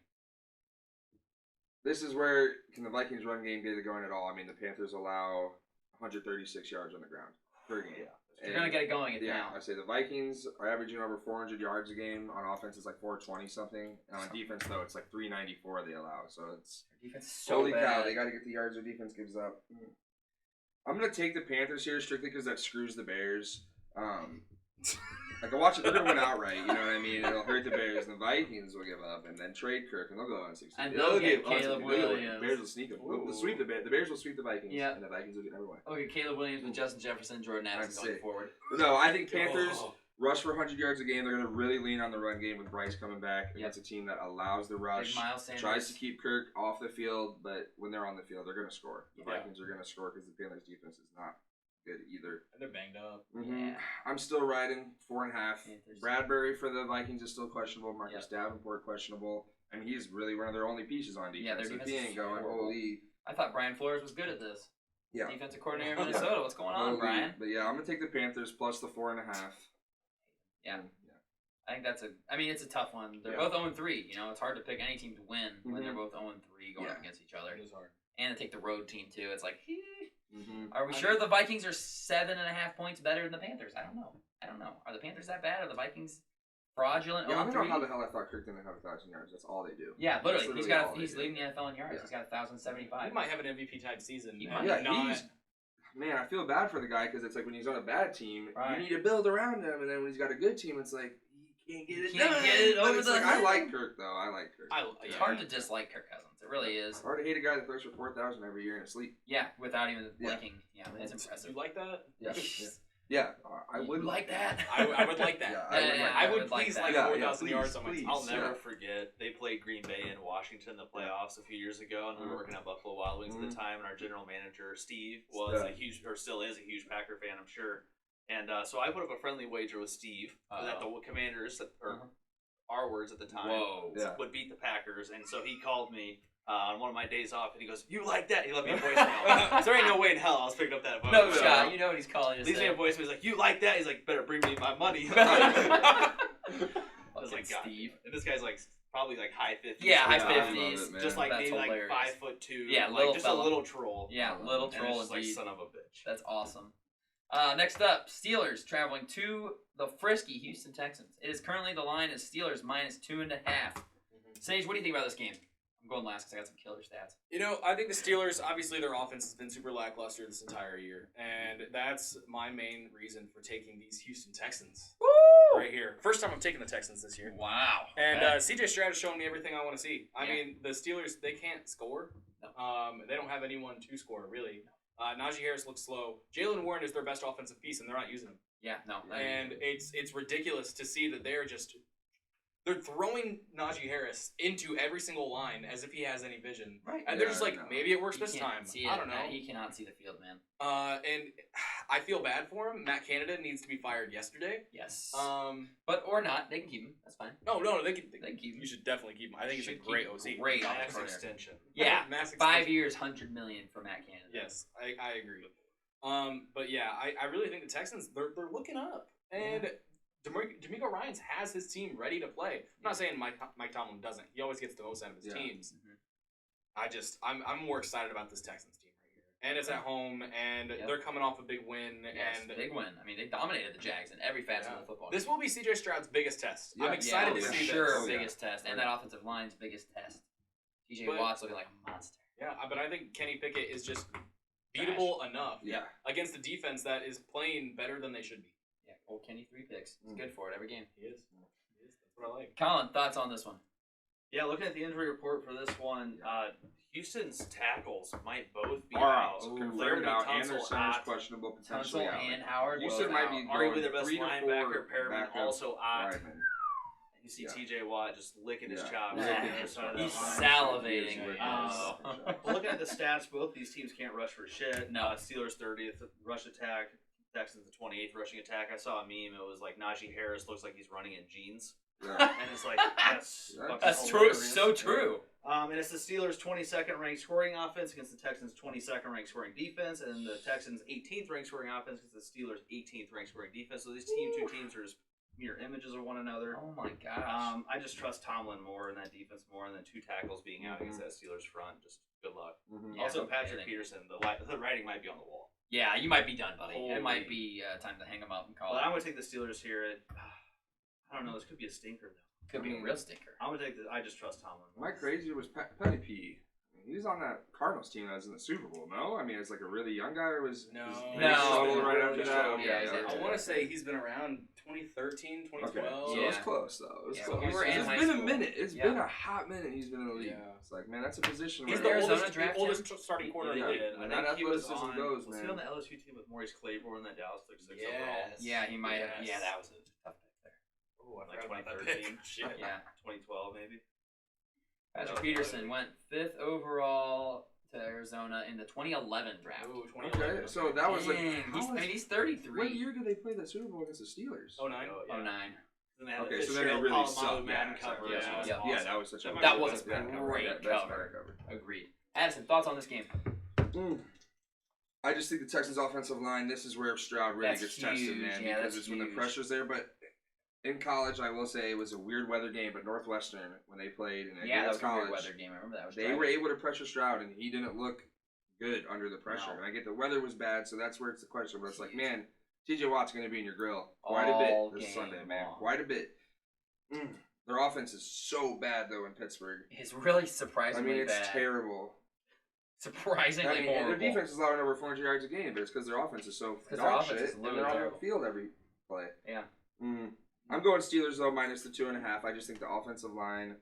This is where can the Vikings run game get it going at all? I mean, the Panthers allow 136 yards on the ground per game. Yeah. They're gonna get it going now. I say the Vikings are averaging over 400 yards a game. On offense, it's like 420 something. And on defense, though, it's like 394 they allow. So it's Their defense is so holy bad. cow. They got to get the yards their defense gives up. I'm gonna take the Panthers here strictly because that screws the Bears. Like I watch it, they're gonna win outright. You know what I mean? It'll hurt the Bears. And the Vikings will give up and then trade Kirk and they'll go on 16. And they'll get on 16. Caleb They'll win. Williams. The Bears will sneak them. They'll sweep the Bears will sweep the Vikings. Yeah. And the Vikings will get number one. Look at Caleb Williams with Justin Jefferson, Jordan Addison That's going sick. forward. No, I think Panthers Oh. rush for 100 yards a game. They're going to really lean on the run game with Bryce coming back against a team that allows the Big rush, Miles Sanders. tries to keep Kirk off the field, but when they're on the field, they're going to score. The Yeah. Vikings are going to score because the Panthers defense is not good either. And they're banged up. Yeah. I'm still riding 4.5. Panthers. Bradbury for the Vikings is still questionable. Marcus Davenport questionable. I mean, he's really one of their only pieces on defense. Yeah, their So if defense he is ain't going, horrible. holy. I thought Brian Flores was good at this. Yeah. Defensive coordinator in Minnesota. What's going on, Holy. Brian? But yeah, I'm going to take the Panthers plus the 4.5. Yeah. I think that's it's a tough one. They're Yeah. both 0-3. You know, it's hard to pick any team to win when they're both 0-3 going up against each other. It is hard. And to take the road team too. It's like, Mm-hmm. are we sure the Vikings are 7.5 points better than the Panthers? I don't know. Are the Panthers that bad? Are the Vikings fraudulent? Yeah, I don't know 0-3? how the hell I thought Kirk didn't have 1,000 yards. That's all they do. Yeah, That's literally. He's all they leading the NFL in yards. Yeah. He's got 1,075. He might have an MVP type season. He and might. Yeah, not- he's. Man, I feel bad for the guy because it's like when he's on a bad team, Right. you need to build around him, and then when he's got a good team, it's like he can't get it He can't done. get it But over it's the like, I head. like Kirk though. I like Kirk. It's yeah. hard to dislike Kirk Cousins. It really is. Hard to hate a guy that throws for 4,000 every year in his sleep. Yeah, without even Yeah. blinking. Yeah, it's impressive. You like that? Yeah. Yeah, I You would like that. I would like that. Yeah, I would like please that. like Yeah, 4,000 please, yards on my please. team. I'll never Yeah. forget they played Green Bay and Washington in the playoffs a few years ago, and we were working at Buffalo Wild Wings at the time. And our general manager Steve was Yeah. a huge, or still is a huge Packer fan, I'm sure. And so I put up a friendly wager with Steve that the Commanders, or our words at the time, Whoa. Yeah. would beat the Packers. And so he called me on one of my days off, and he goes, "You like that?" He left me a voicemail. So there ain't no way in hell I was picking up that vote. No shot. You know what he's calling you. Leaves me a voicemail. He's like, "You like that?" He's like, "Better bring me my money." I was like, God. Steve. And this guy's like probably like high 50s. Yeah, high I love 50s. it, man. Just like That's maybe hilarious. like 5'2". Yeah, like little just fella. a little troll. Yeah, little And it's troll just like indeed. son of a bitch. That's awesome. Next up, Steelers traveling to the frisky Houston Texans. It is currently the line is Steelers minus 2.5. Sage, what do you think about this game? I'm going last because I got some killer stats. You know, I think the Steelers, obviously their offense has been super lackluster this entire year. And that's my main reason for taking these Houston Texans Woo! right here. First time I'm taking the Texans this year. Wow. And Okay. CJ Stroud is showing me everything I want to see. I Yeah. mean, the Steelers, they can't score. They don't have anyone to score, really. Najee Harris looks slow. Jalen Warren is their best offensive piece, and they're not using him. Yeah, no. And it's ridiculous to see that they're throwing Najee Harris into every single line as if he has any vision. Right. And they're Yeah, just like, no. maybe it works He this can't time. see I it. don't know. He cannot see the field, man. And I feel bad for him. Matt Canada needs to be fired yesterday. Yes. Or not. They can keep him. That's fine. No, they can keep him. You should definitely keep him. I think he's a Should great keep OC. great Max coordinator. extension. Yeah. Max 5 extension. years, $100 million for Matt Canada. Yes, I agree. But yeah, I really think the Texans they're looking up, and D'Amico Ryans has his team ready to play. I'm not saying Mike Tomlin doesn't. He always gets the most out of his teams. Mhm. I'm more excited about this Texans team right here, and it's at home, and Yep. they're coming off a big win, Yes, and big win. I mean, they dominated the Jags in every facet of the football. this will be CJ Stroud's biggest test. Yeah. I'm excited yeah, to for see sure, this. Oh, yeah. biggest test, and that offensive line's biggest test. TJ But- Watt's looking like a monster. Yeah, but I think Kenny Pickett is just beatable enough Yeah. against a defense that is playing better than they should be. Yeah, old Kenny 3 picks. He's good for it every game. He is. That's what I like. Colin, thoughts on this one? Yeah, looking at the injury report for this one, Houston's tackles might both be All right, out. so They're confirmed gonna out. be Anderson Tunsil is out. questionable, Tunsil potentially out. and Howard. Houston both might out. be Arguably their best 3 to 4 linebacker, Perriman, backup also out. linemen. You see Yeah. TJ Watt just licking his Yeah. chops. Nah, on the other side of he's that line. salivating He is right wicked. now. But looking at the stats, both these teams can't rush for shit. No. Steelers 30th rush attack, Texans the 28th rushing attack. I saw a meme. It was like Najee Harris looks like he's running in jeans, Yeah. and it's like that's fucking That's true. hilarious. So true. And it's the Steelers' 22nd ranked scoring offense against the Texans' 22nd ranked scoring defense, and the Texans' 18th ranked scoring offense against the Steelers' 18th ranked scoring defense. So these two teams are just mirror images of one another. Oh my gosh. I just trust Tomlin more and that defense more, and then 2 tackles being out against that Steelers front. Just good luck. Mhm. Yeah, Also, no Patrick kidding. Peterson, the writing might be on the wall. Yeah, you might be done, buddy. It might Holy. be time to hang him up and call But I'm it. going to take the Steelers here. I don't know. This could be a stinker, though. Could be a real stinker. I'm going to take the. I just trust Tomlin. My crazy was Penny P. He's on that Cardinals team that's in the Super Bowl, no? I mean, it's like a really young guy, or was No. maybe No. Shuttle right No. after that? Yeah, Okay, he's okay. I want to say he's been around 2013, Okay, 2012. so it's Yeah. close though. It was Yeah, close. we were in It's high been a school. minute. It's Yeah. been a hot minute. He's been in the league. Yeah. It's like, man, that's a position. He's where the Arizona oldest, draft oldest starting corner Yeah. in the league. And I that think he was athleticism on. goes, was he man. on the LSU team with Maurice Claiborne that Dallas took 6 overall? Yes. Yeah, he might have. Yes. Yeah, that was a tough pick there. Oh, I Like forgot about that 2013. pick. Shit. Yeah. 2012 maybe. Patrick Peterson went 5th overall to Arizona in the 2011 draft. Ooh, 2011. Okay, so that was like. Dang, how is- he's 33. What year did they play the Super Bowl against the Steelers? 09. Oh, Oh, yeah. 9. Then they had Okay, the so then they Fitzgerald really Palomalu sucked. Madden Yeah, cover. exactly. That Yeah. was Yeah. awesome. Yeah, that was such a. That was a bad cover. great Yeah, that's cover. bad cover. Agreed. Addison, thoughts on this game? I just think the Texans' offensive line. This is where Stroud really That's gets huge. tested, man, Yeah, because that's it's when the huge. pressure's there. But in college, I will say it was a weird weather game, but Northwestern, when they played in Yeah, that was advanced a weird college, weather game. I remember that. Was they were able to pressure Stroud, and he didn't look good under the pressure. No. And I get the weather was bad, so that's where it's the question. But it's like, Jeez. man, TJ Watt's going to be in your grill quite All a bit this game Sunday, man. long. Quite a bit. Their offense is so bad, though, in Pittsburgh. It's really I surprisingly mean, it's bad. terrible. Surprisingly I mean, horrible. their defense is allowing over 400 yards a game, but it's because their offense is so 'Cause their dog offense shit, is and literally they're on terrible. the field every play. Yeah. I'm going Steelers though, minus the 2.5. I just think the offensive line.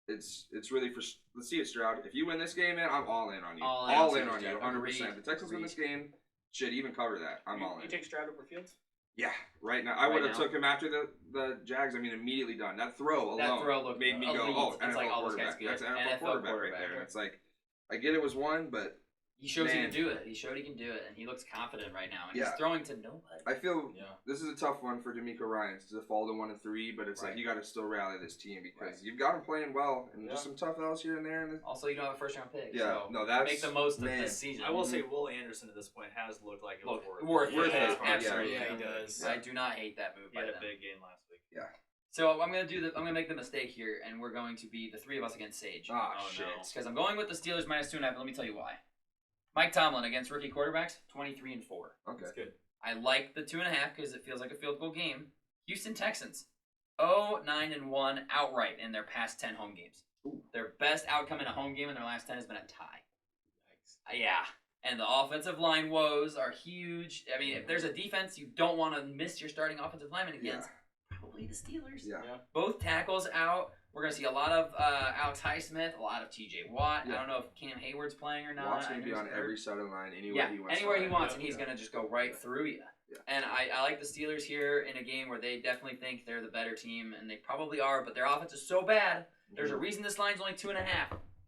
It's really for. Let's see it, Stroud. If you win this game, man, I'm all in on you. All in on on you, Steelers, 100%. The Texans win this game, should even cover that. I'm all in. You take Stroud over Fields? Yeah, right now. I Right would have now? took him after the Jags. I mean, immediately done. That throw alone That throw looked made me go, elite. oh, It's NFL like, oh, this guy's quarterback. good. That's an NFL, NFL quarterback right quarterback. there. And it's like, I get it was one, but He shows he Man. can do it. He showed he can do it, and he looks confident right now. And Yeah. he's throwing to nobody. I feel Yeah. this is a tough one for D'Amico Ryans to fall to 1-3, but it's Right. like you got to still rally this team because Right. you've got them playing well and Yeah. just some tough L's here and there. And Also, you don't have a first round pick. Yeah, so no, that's make the most of man. this season. I will say Will Anderson at this point has looked like it was Look, worth worth Worth it. it. Absolutely. Yeah, he does. I do not hate that move He by had a them. big game last week. So I'm gonna make the mistake here, and we're going to be the three of us against Sage. Ah, Oh, shit. no. Because I'm going with the Steelers minus 2.5. Let me tell you why. Mike Tomlin against rookie quarterbacks, 23-4. Okay. That's good. I like the 2.5 because it feels like a field goal game. Houston Texans, 0-9-1 outright in their past 10 home games. Ooh. Their best outcome in a home game in their last 10 has been a tie. Yikes. Yeah. And the offensive line woes are huge. I mean, if there's a defense you don't want to miss your starting offensive lineman against, probably the Steelers. Yeah. Yeah. Both tackles out. We're going to see a lot of Alex Highsmith, a lot of TJ Watt. Yeah. I don't know if Cam Hayward's playing or not. Watt's I going know to be he's on hurt. every side of the line anywhere Yeah, he wants. anywhere to he line. wants, Yeah. and he's going to just go right through you. Yeah. And I like the Steelers here in a game where they definitely think they're the better team, and they probably are, but their offense is so bad. There's a reason this line's only 2.5.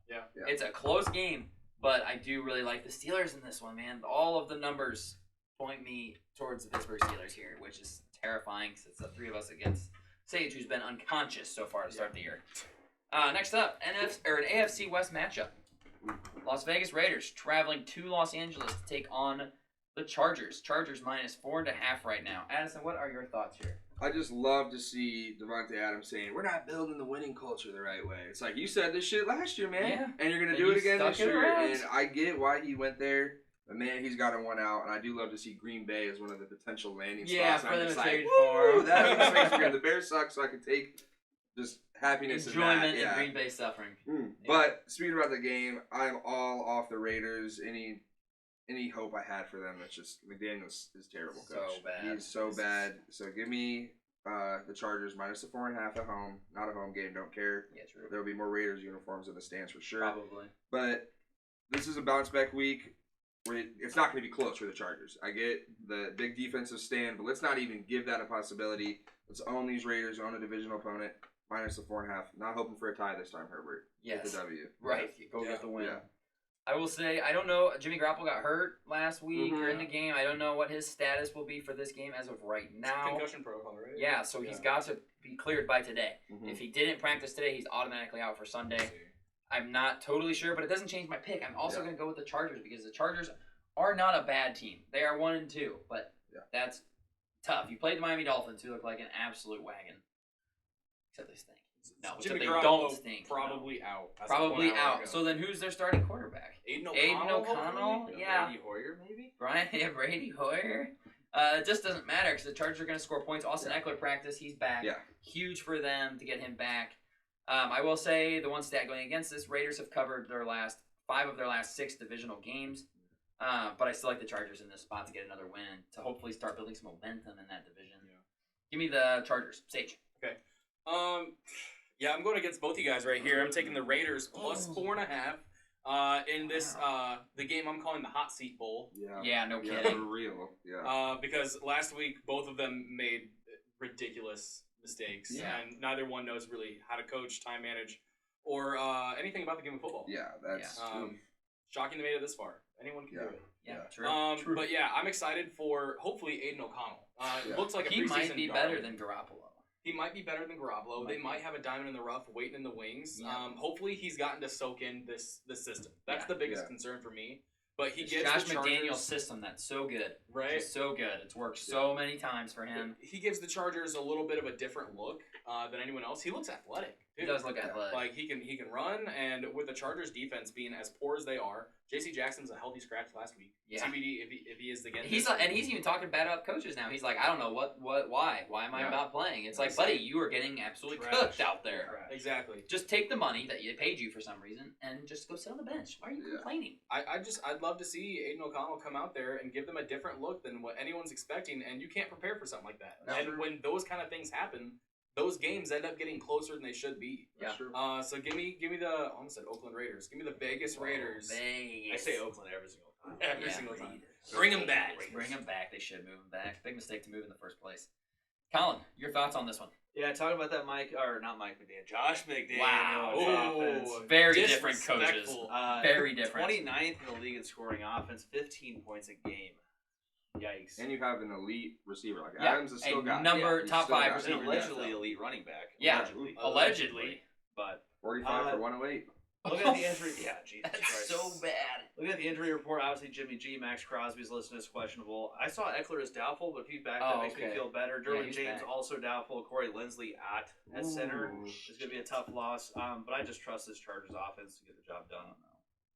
Yeah. Yeah. It's a close game, but I do really like the Steelers in this one, man. All of the numbers point me towards the Pittsburgh Steelers here, which is terrifying because it's the three of us against Sage, who's been unconscious so far to start the year. Next up, an AFC West matchup. Las Vegas Raiders traveling to Los Angeles to take on the Chargers. Chargers minus 4.5 right now. Addison, what are your thoughts here? I just love to see Devontae Adams saying, we're not building the winning culture the right way. It's like, you said this shit last year, man. Yeah. And you're going to And do you it again stuck this it year. around. And I get why he went there. But, man, he's got one out. And I do love to see Green Bay as one of the potential landing Yeah, spots. for I'm them just to like, trade woo, for him. that just makes me good. The Bears suck, so I can take just happiness in that. Enjoyment Yeah. in Green Bay suffering. But speaking about the game, I'm all off the Raiders. Any hope I had for them, it's just McDaniels is terrible So coach. bad. He's so bad. So give me the Chargers minus the 4.5 at home. Not a home game, don't care. Yeah, true. There'll be more Raiders uniforms in the stands for sure. Probably. But this is a bounce back week. Where it's not going to be close for the Chargers. I get the big defensive stand, but let's not even give that a possibility. Let's own these Raiders, own a divisional opponent, minus the 4.5. Not hoping for a tie this time, Herbert. Yes. Get the W. Right. You go Yeah. get the win. Yeah. I will say, I don't know. Jimmy Garoppolo got hurt last week or in Mhm. the game. I don't know what his status will be for this game as of right now. Concussion protocol, right? Yeah, so he's got to be cleared by today. Mhm. If he didn't practice today, he's automatically out for Sunday. I'm not totally sure, but it doesn't change my pick. I'm also Yeah. going to go with the Chargers because the Chargers are not a bad team. They are 1-2, but Yeah. that's tough. You played the Miami Dolphins, who look like an absolute wagon. Except they stink. No, Jimmy except they Garoppolo don't stink. probably out. As of Probably 1 hour out. ago. So then who's their starting quarterback? Aiden Aiden O'Connell. O'Connell? hopefully? Yeah. Brady Hoyer, maybe. Brian Brady Hoyer. It just doesn't matter because the Chargers are going to score points. Austin Eckler practice, he's back. Yeah. Huge for them to get him back. I will say the one stat going against this, Raiders have covered their last 5 of their last 6 divisional games. But I still like the Chargers in this spot to get another win to hopefully start building some momentum in that division. Yeah. Give me the Chargers. Sage. Yeah, I'm going against both you guys right here. I'm taking the Raiders plus 4.5 in this the game I'm calling the Hot Seat Bowl. Yeah. Yeah, no Yeah, kidding. for real. Yeah. Because last week both of them made ridiculous mistakes, Yeah. and neither one knows really how to coach, time manage, or anything about the game of football. Yeah, that's Shocking they made it this far. Anyone can Yeah. do it. Yeah, true. But yeah, I'm excited for hopefully Aiden O'Connell. It Yeah. looks like a He might preseason be darling. better than Garoppolo. He might be better than Garoppolo. Might They be. might have a diamond in the rough waiting in the wings. Yeah. Hopefully he's gotten to soak in this system. That's Yeah. the biggest Yeah. concern for me. but he It's gets Josh the Chargers, McDaniel's system that's so good. right? It's so good. It's worked so many times for him. He gives the Chargers a little bit of a different look than anyone else. He looks athletic. He Too. does look athletic. Like he can run, and with the Chargers defense being as poor as they are, J.C. Jackson's a healthy scratch last week. Yeah. TBD if he is again. He's like, and he's even talking bad about coaches now. He's like, I don't know why am I Yeah. not playing? It's like, Exactly. buddy, you are getting absolutely Trash. cooked out there. Trash. Exactly. Just take the money that they paid you for some reason and just go sit on the bench. Why are you Yeah. complaining? I'd love to see Aiden O'Connell come out there and give them a different look than what anyone's expecting, and you can't prepare for something like that. No. And when those kind of things happen, those games end up getting closer than they should be. That's true. So give me the I almost said Oakland Raiders. Give me the Vegas Raiders Vegas. I say Oakland every single time. every Yeah, single time. Raiders. Bring them back. Bring him back. They should move him back. Big mistake to move in the first place. Colin, your thoughts on this one? Yeah, talking about that not Mike McDaniel, Josh McDaniel. Wow. offense. Very different coaches. Disrespectful. Very different. 29th in the league in scoring offense, 15 points a game. Yikes. And you have an elite receiver like Yeah, Adams has still a got number he's top still 5 got receiver. An in the allegedly NFL. elite running back. Yeah, Allegedly. But 45 for 108. look at the injury. Yeah, Jesus That's Christ. so bad. Looking at the injury report, obviously Jimmy G, Max Crosby's listed as questionable. I saw Eckler as doubtful, but if he's back, that makes me feel better. Derwin he's James back. also doubtful. Corey Lindsley at center Ooh. is going to be a tough loss. But I just trust this Chargers offense to get the job done.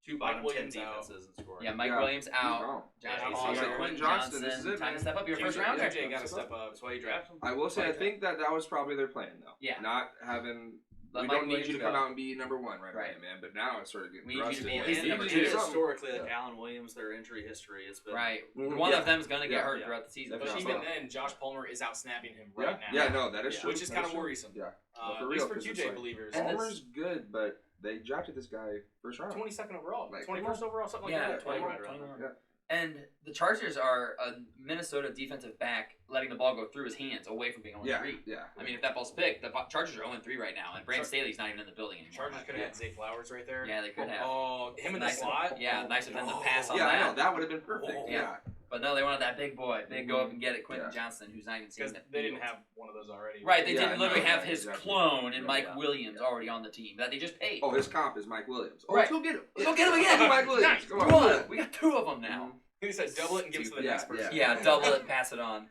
Two Mike bottom 10 Williams defenses in scoring. Yeah, Mike Yeah, Williams he's out. gone. Josh Yeah, Allen, also Quentin Quentin Johnston, this is it, Time to man. step up. Your first QJ rounder. QJ got to step up. That's why you draft him. I will say, I Okay. think that was probably their plan, though. Yeah. Not having. Let We Mike don't need you to Williams come go. out and be number one right Right. away, man. But now it's sort of getting We need you to rusted. be man. at You number need two. to do something. Historically, like Yeah. Allen Williams, their injury history, it's been Right. Mhm. One Yeah. of them is going to get Yeah. hurt Yeah. throughout the season. But Definitely. even then, Josh Palmer is out snapping him right now. Yeah, no, that is Yeah. true. Which is That kind of true. worrisome. Yeah. At for least real, for 'cause it's QJ like- believers. And Palmer's good, but they drafted this guy first round. 22nd overall, Like, 21st overall, something Yeah, like that. 21. right around 21. Yeah. And the Chargers are a Minnesota defensive back letting the ball go through his hands away from being on the Yeah, read. yeah. I mean, if that ball's picked, the Chargers are 0-3 right now, and Brandon Staley's not even in the building anymore. Chargers could have had Zay Flowers right there. Yeah, they could have. Oh, him in the Nice of- slot. Yeah, nice of them to pass on Yeah, I know that. that would have been perfect. Oh. Yeah, But no, they wanted that big boy. Big go up and get it, Quentin Yeah. Johnson, who's not even seen Because it. they didn't have one of those already. Right, they Yeah, didn't literally no, have yeah, his exactly. clone and Yeah. Mike Williams already on the team that they just paid. Oh, his comp is Mike Williams. Oh, Right. let's go get him. Let's go get him again. Mike Williams. Nice. Come Come on. on. We got 2 of them now. He said double it and give it to the Yeah, next person. Yeah, double it, pass it on.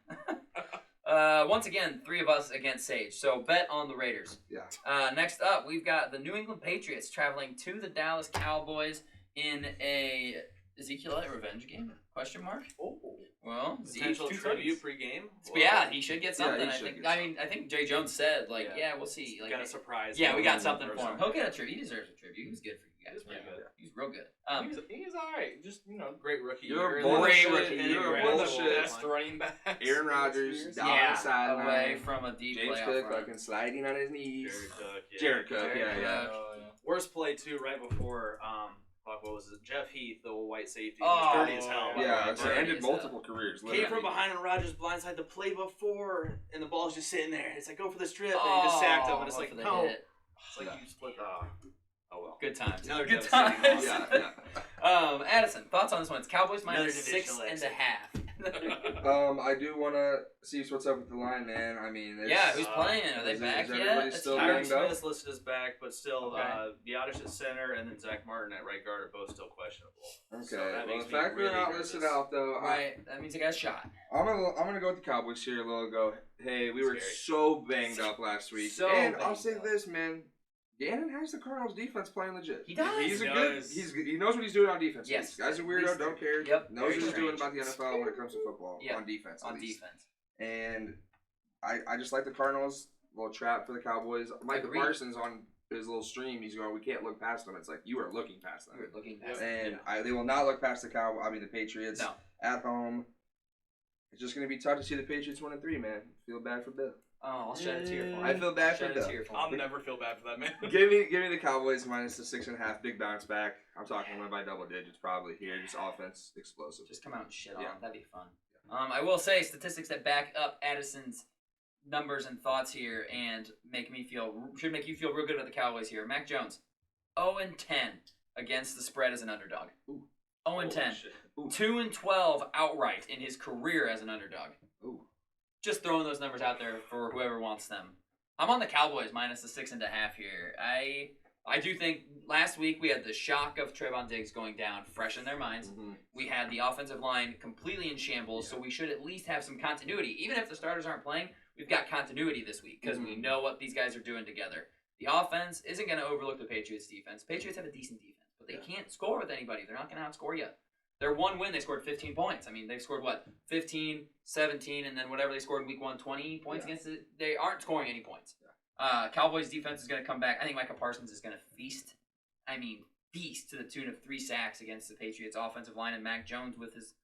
Once again, 3 of us against Sage. So bet on the Raiders. Yeah. Next up, we've got the New England Patriots traveling to the Dallas Cowboys in a Ezekiel Elliott revenge game? Question mark. Oh. Well, Zeke, potential 2 tribute tutties. pregame. Yeah, he should get Yeah, something. he I should think. get I think Jay Jones said Yeah. yeah, we'll see. Like, got a surprise. yeah, we got him something in for him. person. He'll get a tribute. He deserves a tribute. He was good for you guys. He was pretty Yeah. good. He's real good. He's all right. Just great rookie. You're a year. bullshit. Great rookie. You're a One of the bullshit. best running backs. Aaron Rodgers Years. down Yeah, the sideline. away from a deep James playoff Cook run. fucking sliding on his knees. Jared Cook. Yeah. Jared Cook, Jared yeah. Cook. Oh, yeah. Worst play too, right before fuck, what was it? Jeff Heath, the old white safety, Oh, was dirty as hell. by the Yeah, way. it's Dirty ended as multiple careers. Came literally. from behind on Rodgers' blindside the play before, and the ball's just sitting there. It's like, go for the strip, and he just sacked him, and it's went like, for the no. hit. It's like you split the. Oh well. Good times. Another Good devastating times. loss. Yeah, Addison, thoughts on this one? It's Cowboys minus Another divisional 6.5. exit. I do want to see what's up with the line, man. I mean, it's, Yeah, who's playing? Are they is back is yet? everybody It's still Tyron banged up? Smith's listed as back, but still, Okay. Biotish at center, and then Zach Martin at right guard are both still questionable. Okay, So that well, makes the me fact really they're not nervous. listed out though, Right, that means they got a shot. I'm gonna go with the Cowboys here a little ago. Hey, we were Scary. so banged up last week, So and I'll banged say up. this, man. Gannon has the Cardinals defense playing legit. He does. He's He a good. does. He knows what he's doing on defense. Yes. This guy's a At weirdo. least- Don't care. Yep, Knows very what he's doing strange. about the NFL when it comes to football Yeah. on defense. at On least. defense. And I just like the Cardinals. Little trap for the Cowboys. Michael Agreed. Parsons on his little stream. He's going, we can't look past them. It's like you are looking past them. We're looking past And they will not look past the Patriots No. at home. It's just gonna be tough to see the Patriots 1-3, man. Feel bad for Bill. Oh, I'll shed a tear for him. I feel bad I'll for shed a Bill. tear for I'll him. never feel bad for that man. Give me the Cowboys minus the 6.5. Big bounce back. I'm talking win by double digits probably here. Just offense explosive. Just come out and shit on Yeah. him. That'd be fun. I will say statistics that back up Addison's numbers and thoughts here and should make you feel real good about the Cowboys here. Mac Jones, 0-10 against the spread as an underdog. Ooh. 0-10. shit. 2-12 outright in his career as an underdog. Ooh. Just throwing those numbers out there for whoever wants them. I'm on the Cowboys minus the 6.5 here. I do think last week we had the shock of Trayvon Diggs going down fresh in their minds. Mm-hmm. We had the offensive line completely in shambles, so we should at least have some continuity. Even if the starters aren't playing, we've got continuity this week because we know what these guys are doing together. The offense isn't going to overlook the Patriots' defense. Patriots have a decent defense, but they can't score with anybody. They're not going to outscore you. Their one win, they scored 15 points. I mean, they scored, 15, 17, and then whatever they scored in week 1, 20 points against it. They aren't scoring any points. Cowboys' defense is going to come back. I think Micah Parsons is going to feast. Feast to the tune of 3 sacks against the Patriots' offensive line, and Mac Jones with his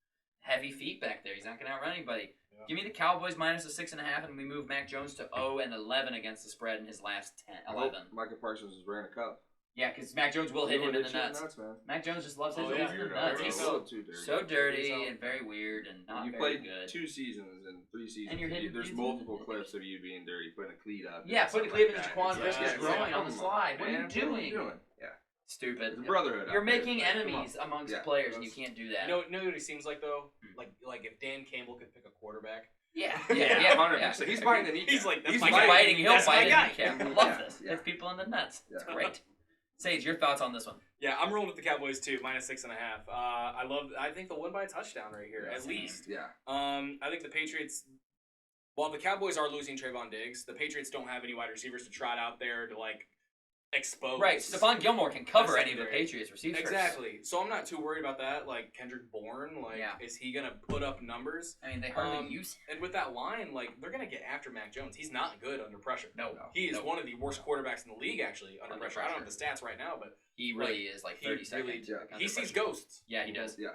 heavy feet back there. He's not going to outrun anybody. Yeah. Give me the Cowboys minus a 6.5, and we move Mac Jones to 0-11 against the spread in his last 11. Micah Parsons is wearing a cup. Yeah, because Mac Jones will hit him in the nuts. Man. Mac Jones just loves hitting him in the nuts. He's so too dirty. So dirty and very weird and not very good. You played 2 seasons and 3 seasons. And you're hitting, there's multiple clips of you being dirty, putting a cleat up. Yeah, putting a cleat up in Jaquan Brisket's groin on the slide. What are you doing? Yeah. Stupid. It's brotherhood. You're making enemies amongst players, and you can't do that. You know what he seems like though? Like if Dan Campbell could pick a quarterback. Yeah, 100%. He's biting the kneecap. He's like, he's biting. He'll bite guy. I love this. Hits people in the nuts. It's great. Sage, your thoughts on this one? Yeah, I'm rolling with the Cowboys too, minus 6.5. I think they'll win by a touchdown right here, at least. Yeah. I think the Patriots. While the Cowboys are losing Trayvon Diggs, the Patriots don't have any wide receivers to trot out there to expose. Right, Stephon Gilmore can cover any of the Patriots receivers. Exactly. So I'm not too worried about that. Kendrick Bourne, is he gonna put up numbers? I mean, they hardly use him. And with that line, they're gonna get after Mac Jones. He's not good under pressure. No. He is one of the worst quarterbacks in the league, actually, under pressure. I don't have the stats right now, but he really is 30 seconds. He sees ghosts. Yeah, he does. Yeah.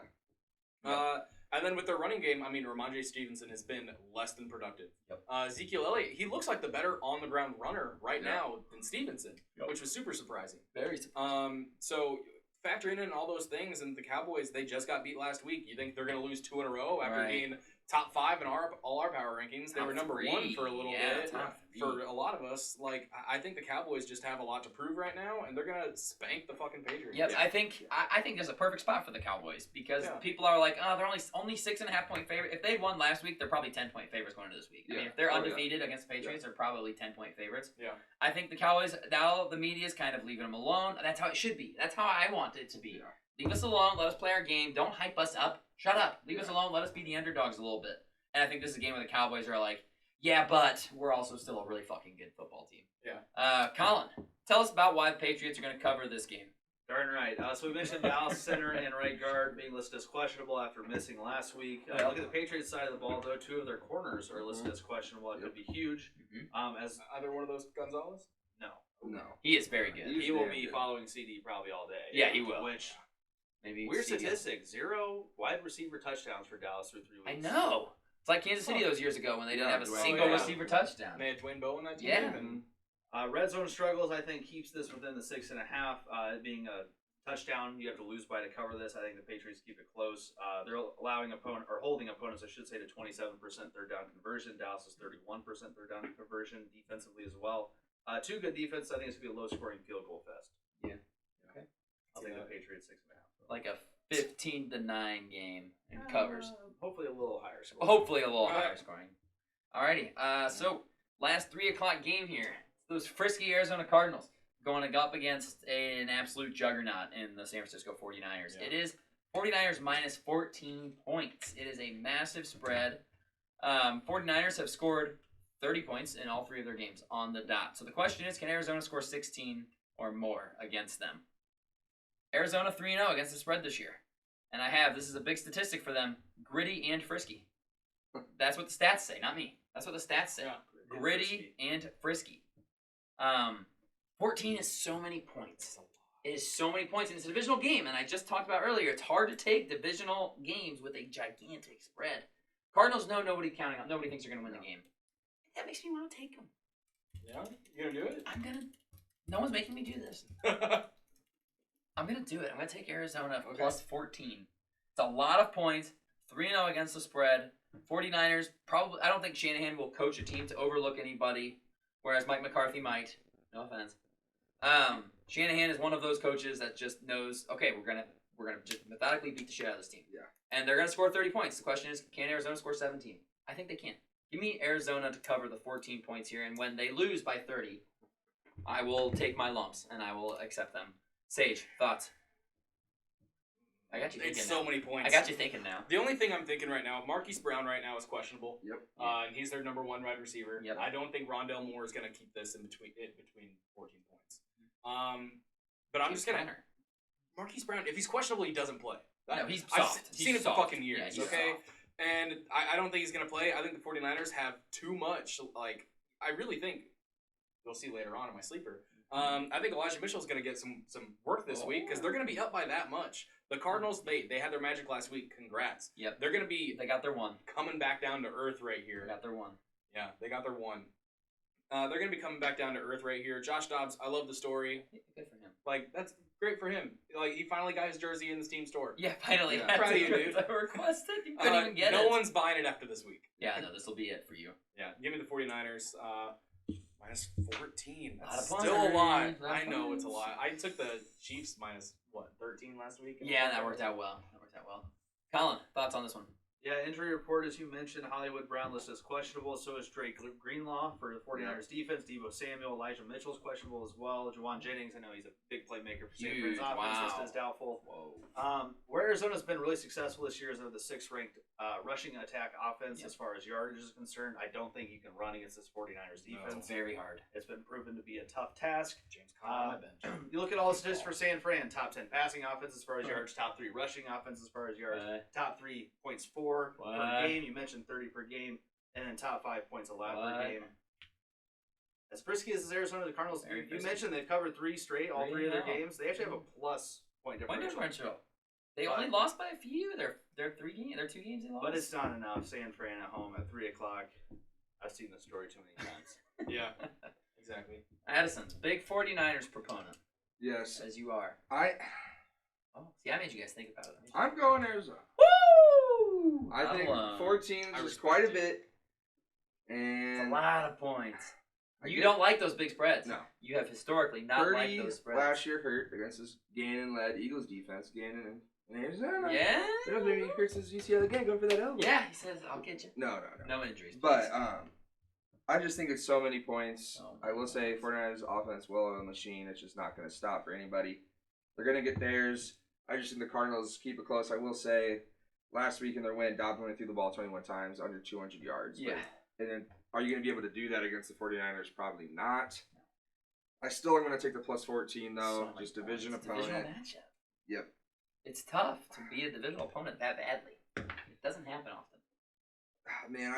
And then with their running game, Ramondre Stevenson has been less than productive. Yep. Ezekiel Elliott, he looks like the better on-the-ground runner right now than Stevenson, which was super surprising. Very surprising. So factoring in all those things, and the Cowboys, they just got beat last week. You think they're going to lose 2 in a row after being top 5 in all our power rankings? They were number 1 for a little bit. For a lot of us, I think the Cowboys just have a lot to prove right now, and they're going to spank the fucking Patriots. Yep, I think there's a perfect spot for the Cowboys because people are like, oh, they're only 6.5 point favorite. If they won last week, they're probably 10 point favorites going into this week. I mean, if they're undefeated against the Patriots, they're probably 10 point favorites. Yeah. I think the Cowboys, now the media's kind of leaving them alone. That's how it should be. That's how I want it to be. Yeah. Leave us alone. Let us play our game. Don't hype us up. Shut up. Leave us alone. Let us be the underdogs a little bit. And I think this is a game where the Cowboys are like, yeah, but we're also still a really fucking good football team. Yeah. Colin, tell us about why the Patriots are going to cover this game. Darn right. So we mentioned Dallas center and right guard being listed as questionable after missing last week. Look at the Patriots side of the ball, though. 2 of their corners are listed as questionable. It could be huge. As either one of those Gonzalez? No. He is very good. He will be following CD probably all day. Yeah, he will. Which, maybe weird statistic, 0 wide receiver touchdowns for Dallas through 3 weeks. I know. It's like Kansas City those years ago when they didn't have a single receiver touchdown. They had Dwayne Bowe in that team. Yeah. And red zone struggles, I think, keeps this within the 6.5. Being a touchdown, you have to lose by to cover this. I think the Patriots keep it close. They're holding opponents, I should say, to 27% third down conversion. Dallas is 31% third down conversion defensively as well. 2 good defense. I think it's going to be a low-scoring field goal fest. Yeah. Okay. I'll take the Patriots 6.5. Like a 15-9 game and covers. Hopefully a little higher scoring. Hopefully a little higher scoring. Alrighty. So last 3 o'clock game here. Those frisky Arizona Cardinals going up against an absolute juggernaut in the San Francisco 49ers. Yeah. It is 49ers minus 14 points. It is a massive spread. 49ers have scored 30 points in all 3 of their games on the dot. So the question is, can Arizona score 16 or more against them? Arizona 3-0 against the spread this year. And this is a big statistic for them, gritty and frisky. That's what the stats say, not me. That's what the stats say. Yeah, gritty and frisky. 14 is so many points. It is so many points, and it's a divisional game, and I just talked about earlier, it's hard to take divisional games with a gigantic spread. Cardinals know nobody thinks they're going to win the game. That makes me want to take them. Yeah? You going to do it? No one's making me do this. I'm going to do it. I'm going to take Arizona plus 14. It's a lot of points. 3-0 against the spread. 49ers, probably. I don't think Shanahan will coach a team to overlook anybody, whereas Mike McCarthy might. No offense. Shanahan is one of those coaches that just knows, okay, we're gonna just methodically beat the shit out of this team. Yeah. And they're gonna score 30 points. The question is, can Arizona score 17? I think they can. Give me Arizona to cover the 14 points here, and when they lose by 30, I will take my lumps and I will accept them. Sage, thoughts? I got you thinking. It's so now. many points. I got you thinking now. The only thing I'm thinking right now, Marquise Brown right now is questionable. Yep. And he's their number 1 wide receiver. Yep. I don't think Rondell Moore is going to keep this in between 14 points. But I'm just going to... Marquise Brown, if he's questionable, he doesn't play. No, he's I've soft. seen it for soft. fucking years, Yeah, okay? soft. And I don't think he's going to play. I think the 49ers have too much. Like, I really think, you'll see later on in my sleeper, I think Elijah Mitchell's going to get some work this week because they're going to be up by that much. The Cardinals, they had their magic last week. Congrats. Yep. They're going to be They got their one. coming back down to earth right here. They got their one. Yeah, they got their one. They're going to be coming back down to earth right here. Josh Dobbs, I love the story. Good for him. Like, that's great for him. Like, he finally got his jersey in the team store. Yeah, finally. Yeah. That's Proud of you, it. dude. I requested. You couldn't even get no it. one's buying it after this week. Yeah, no, this will be it for you. Yeah, give me the 49ers. Minus 14. That's Lot of still a lot. points. Lot of I know it's a points. lot. I took the Chiefs minus, 13 last week? Yeah, that worked out well. Colin, thoughts on this one? Yeah, injury report, as you mentioned, Hollywood Brown listed as questionable. So is Drake Greenlaw for the 49ers defense. Debo Samuel, Elijah Mitchell's questionable as well. Jawan Jennings, I know he's a big playmaker for San Huge, Fran's offense, wow. listed as doubtful. Whoa. Where Arizona's been really successful this year is they're the 6th-ranked rushing attack offense as far as yardage is concerned. I don't think you can run against this 49ers defense. Very hard. It's been proven to be a tough task. James Conner on my bench. You look at all the statistics for San Fran: top 10 passing offense as far as yards, top 3 rushing offense as far as yards, top 3 points per game. You mentioned 30 per game, and then top 5 points allowed per game. As frisky as Arizona, the Cardinals, you mentioned they've covered 3 straight, all 3 of their games. They actually have a plus point Point differential. differential. They only lost by a few. They're 2 games they lost. But it's not enough. San Fran at home at 3 o'clock. I've seen the story too many times. Yeah, exactly. Addison, big 49ers proponent, Yes. as you are. Oh, see, I made you guys think about it. I'm going Arizona. Woo! I think Alone. 4 teams I is respect quite a it. bit. It's And a lot of points. I You get- don't like those big spreads. No. You have historically not liked Purdy those spreads. last year hurt against this Gannon-led Eagles defense. Gannon and Arizona. Yeah? You know, maybe he hurts his UCL again, going for that elbow. Yeah, he says, I'll get you. No. No injuries. But please. I just think it's so many points. Oh, I will say 49ers offense, well-oiled machine. It's just not going to stop for anybody. They're going to get theirs. I just think the Cardinals keep it close. I will say last week in their win, Dobbs only threw the ball 21 times, under 200 yards. Yeah. And then are you going to be able to do that against the 49ers? Probably not. I still am going to take the plus 14, though. So many just division points. opponent. Divisional matchup. Yep. It's tough to beat a divisional opponent that badly. It doesn't happen often. Man,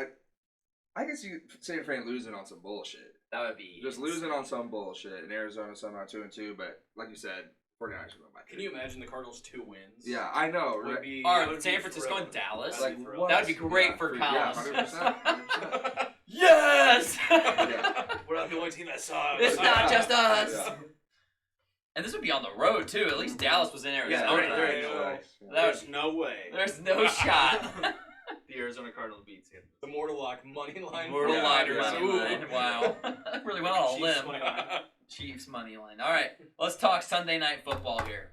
I guess you San Fran losing on some bullshit. That would be Just losing on some bullshit. And Arizona somehow 2-2, but like you said, 49ers are going by 3. Can you imagine the Cardinals' 2 wins? Yeah, I know. Would Right? be, Or I would San be Francisco thrilled. and Dallas. I'd be Like, thrilled. what? That would be great Yeah, for yeah, Collins. 100%. Yes! Yeah. We're not the only team that sucks. It's not just us. Yeah. And this would be on the road, too. At least Dallas was in Arizona. there you Yeah. go. That was, There's no way. there's no shot. The Arizona Cardinals beat San The Mortal Lock money line. Mortal Yeah, line yeah. money line. Wow. That really went on a Chiefs limb. money line. Chiefs money line. All right, let's talk Sunday night football here.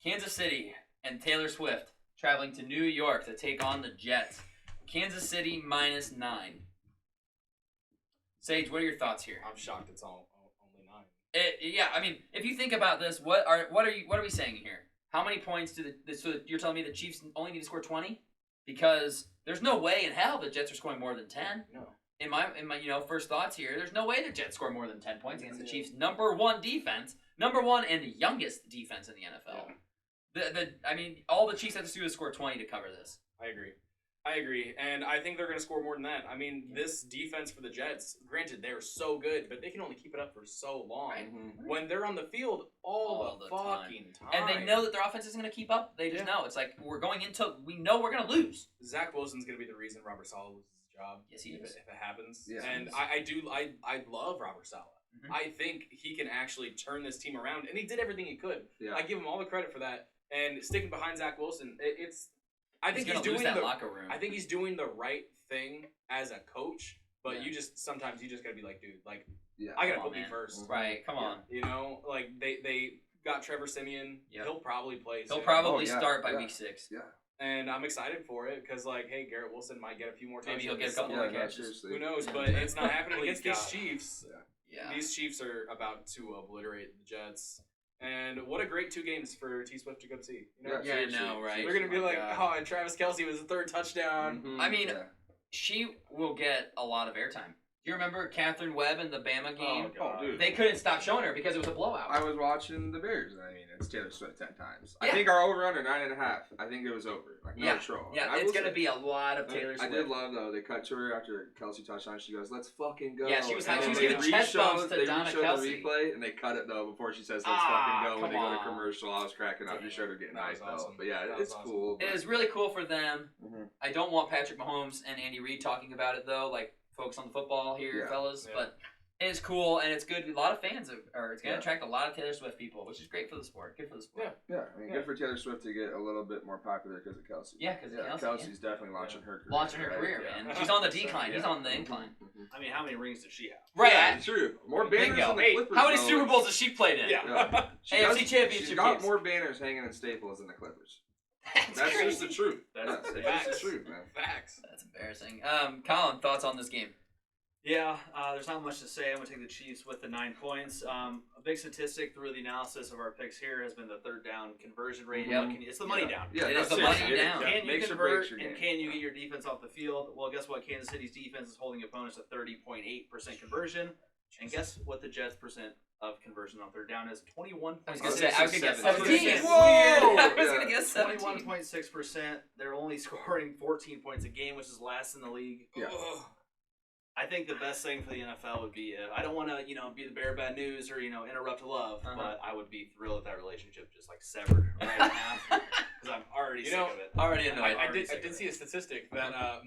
Kansas City and Taylor Swift traveling to New York to take on the Jets. Kansas City -9. Sage, what are your thoughts here? I'm shocked it's only 9. Yeah, I mean, if you think about this, what are we saying here? How many points do so you're telling me the Chiefs only need to score 20? Because there's no way in hell the Jets are scoring more than 10. No. In my first thoughts here, there's no way the Jets score more than 10 points against the Chiefs' number 1 defense, number 1 and the youngest defense in the NFL. Yeah. All the Chiefs have to do is score 20 to cover this. I agree, and I think they're going to score more than that. I mean, this defense for the Jets, granted, they're so good, but they can only keep it up for so long. Right. When they're on the field all the fucking time. And they know that their offense isn't going to keep up. They just know. It's like we know we're going to lose. Zach Wilson's going to be the reason Robert Saleh loses his job. Yes, he if is. it happens. Yeah. And I love Robert Saleh. Mhm. I think he can actually turn this team around, and he did everything he could. Yeah. I give him all the credit for that. And sticking behind Zach Wilson, I think he's he's going to lose doing that the locker room. I think he's doing the right thing as a coach, but Yeah. sometimes you just gotta be like, dude, like Yeah. I gotta Come on, put me man. first. Right, come on. You know, like they got Trevor Simeon. Yep. He'll probably play. He'll soon. probably yeah, start by yeah. week 6. Yeah. And I'm excited for it because, like, hey, Garrett Wilson might get a few more touchdowns. Maybe he'll get a couple Yeah, more no, catches. seriously. Who knows? Yeah. But it's not happening Please against these God. Chiefs. Yeah. These Chiefs are about to obliterate the Jets. And what a great 2 games for T Swift to go see. You know? Yeah, I seriously. know, right? They're gonna be Oh my like, God. oh, and Travis Kelce was the 3rd touchdown. Mhm, I mean, yeah. She will get a lot of airtime. Do you remember Catherine Webb in the Bama game? God. Oh, dude. They couldn't stop showing her because it was a blowout. I was watching the Bears. I mean, it's Taylor Swift 10 times. Yeah. I think our over/under 9.5. I think it was over. Like no Yeah. troll. Yeah, I it's will going to say- be a lot of Taylor I Swift. did love though. They cut to her after Kelsey touchdown. She goes, "Let's fucking go." Yeah, she was And she was then giving they chest bumps to they Donna reshowed Kelce. the replay, and they cut it though before she says, "Let's Ah, fucking go." When they come go to on. commercial, I was cracking up. Damn. You showed her getting That was hyped though. awesome. But yeah, That was it's awesome. cool. It is really cool for them. Mhm. I don't want Patrick Mahomes and Andy Reid talking about it though. Like, focus on the football here, Yeah. fellas. Yeah. But it is cool and it's good. A lot of fans it's going to Yeah. attract a lot of Taylor Swift people, which is great for the sport. Good for the sport. Yeah, I mean, Yeah. good for Taylor Swift to get a little bit more popular because of Kelsey. Yeah, because of Kelsey. Kelsey's definitely launching her career. Launching her right? career, Yeah. man. She's on the 100%, decline. He's yeah. on the incline. Mhm. I mean, how many rings does she have? Right. Yeah, true. More banners Bingo. than the Hey, Clippers. How many though. Super Bowls has she played in? Yeah. She AFC does- Championship She's got games. more banners hanging in Staples than the Clippers. That's That's crazy. just the truth. That's That's the just facts. the truth, man. Facts. That's embarrassing. Colin, thoughts on this game? Yeah, there's not much to say. I'm going to take the Chiefs with the 9 points. A big statistic through the analysis of our picks here has been the 3rd down conversion rate. Yep. It's the money down. Yeah, It no, is the seriously, money it- down. it Can you makes or convert breaks your and game. can you get your defense off the field? Well, guess what? Kansas City's defense is holding opponents to 30.8% conversion. And guess what the Jets' percent of conversion on 3rd down is? 21. I was gonna say 17. Whoa! I was gonna guess 17. 21.6%. They're only scoring 14 points a game, which is last in the league. Yeah. Ugh. I think the best thing for the NFL would be I don't want to, be the bearer of bad news or, interrupt love, Uh-huh. but I would be thrilled if that relationship just like severed right in half because I'm already sick of it. Already annoyed. I already did sick of see it. a statistic that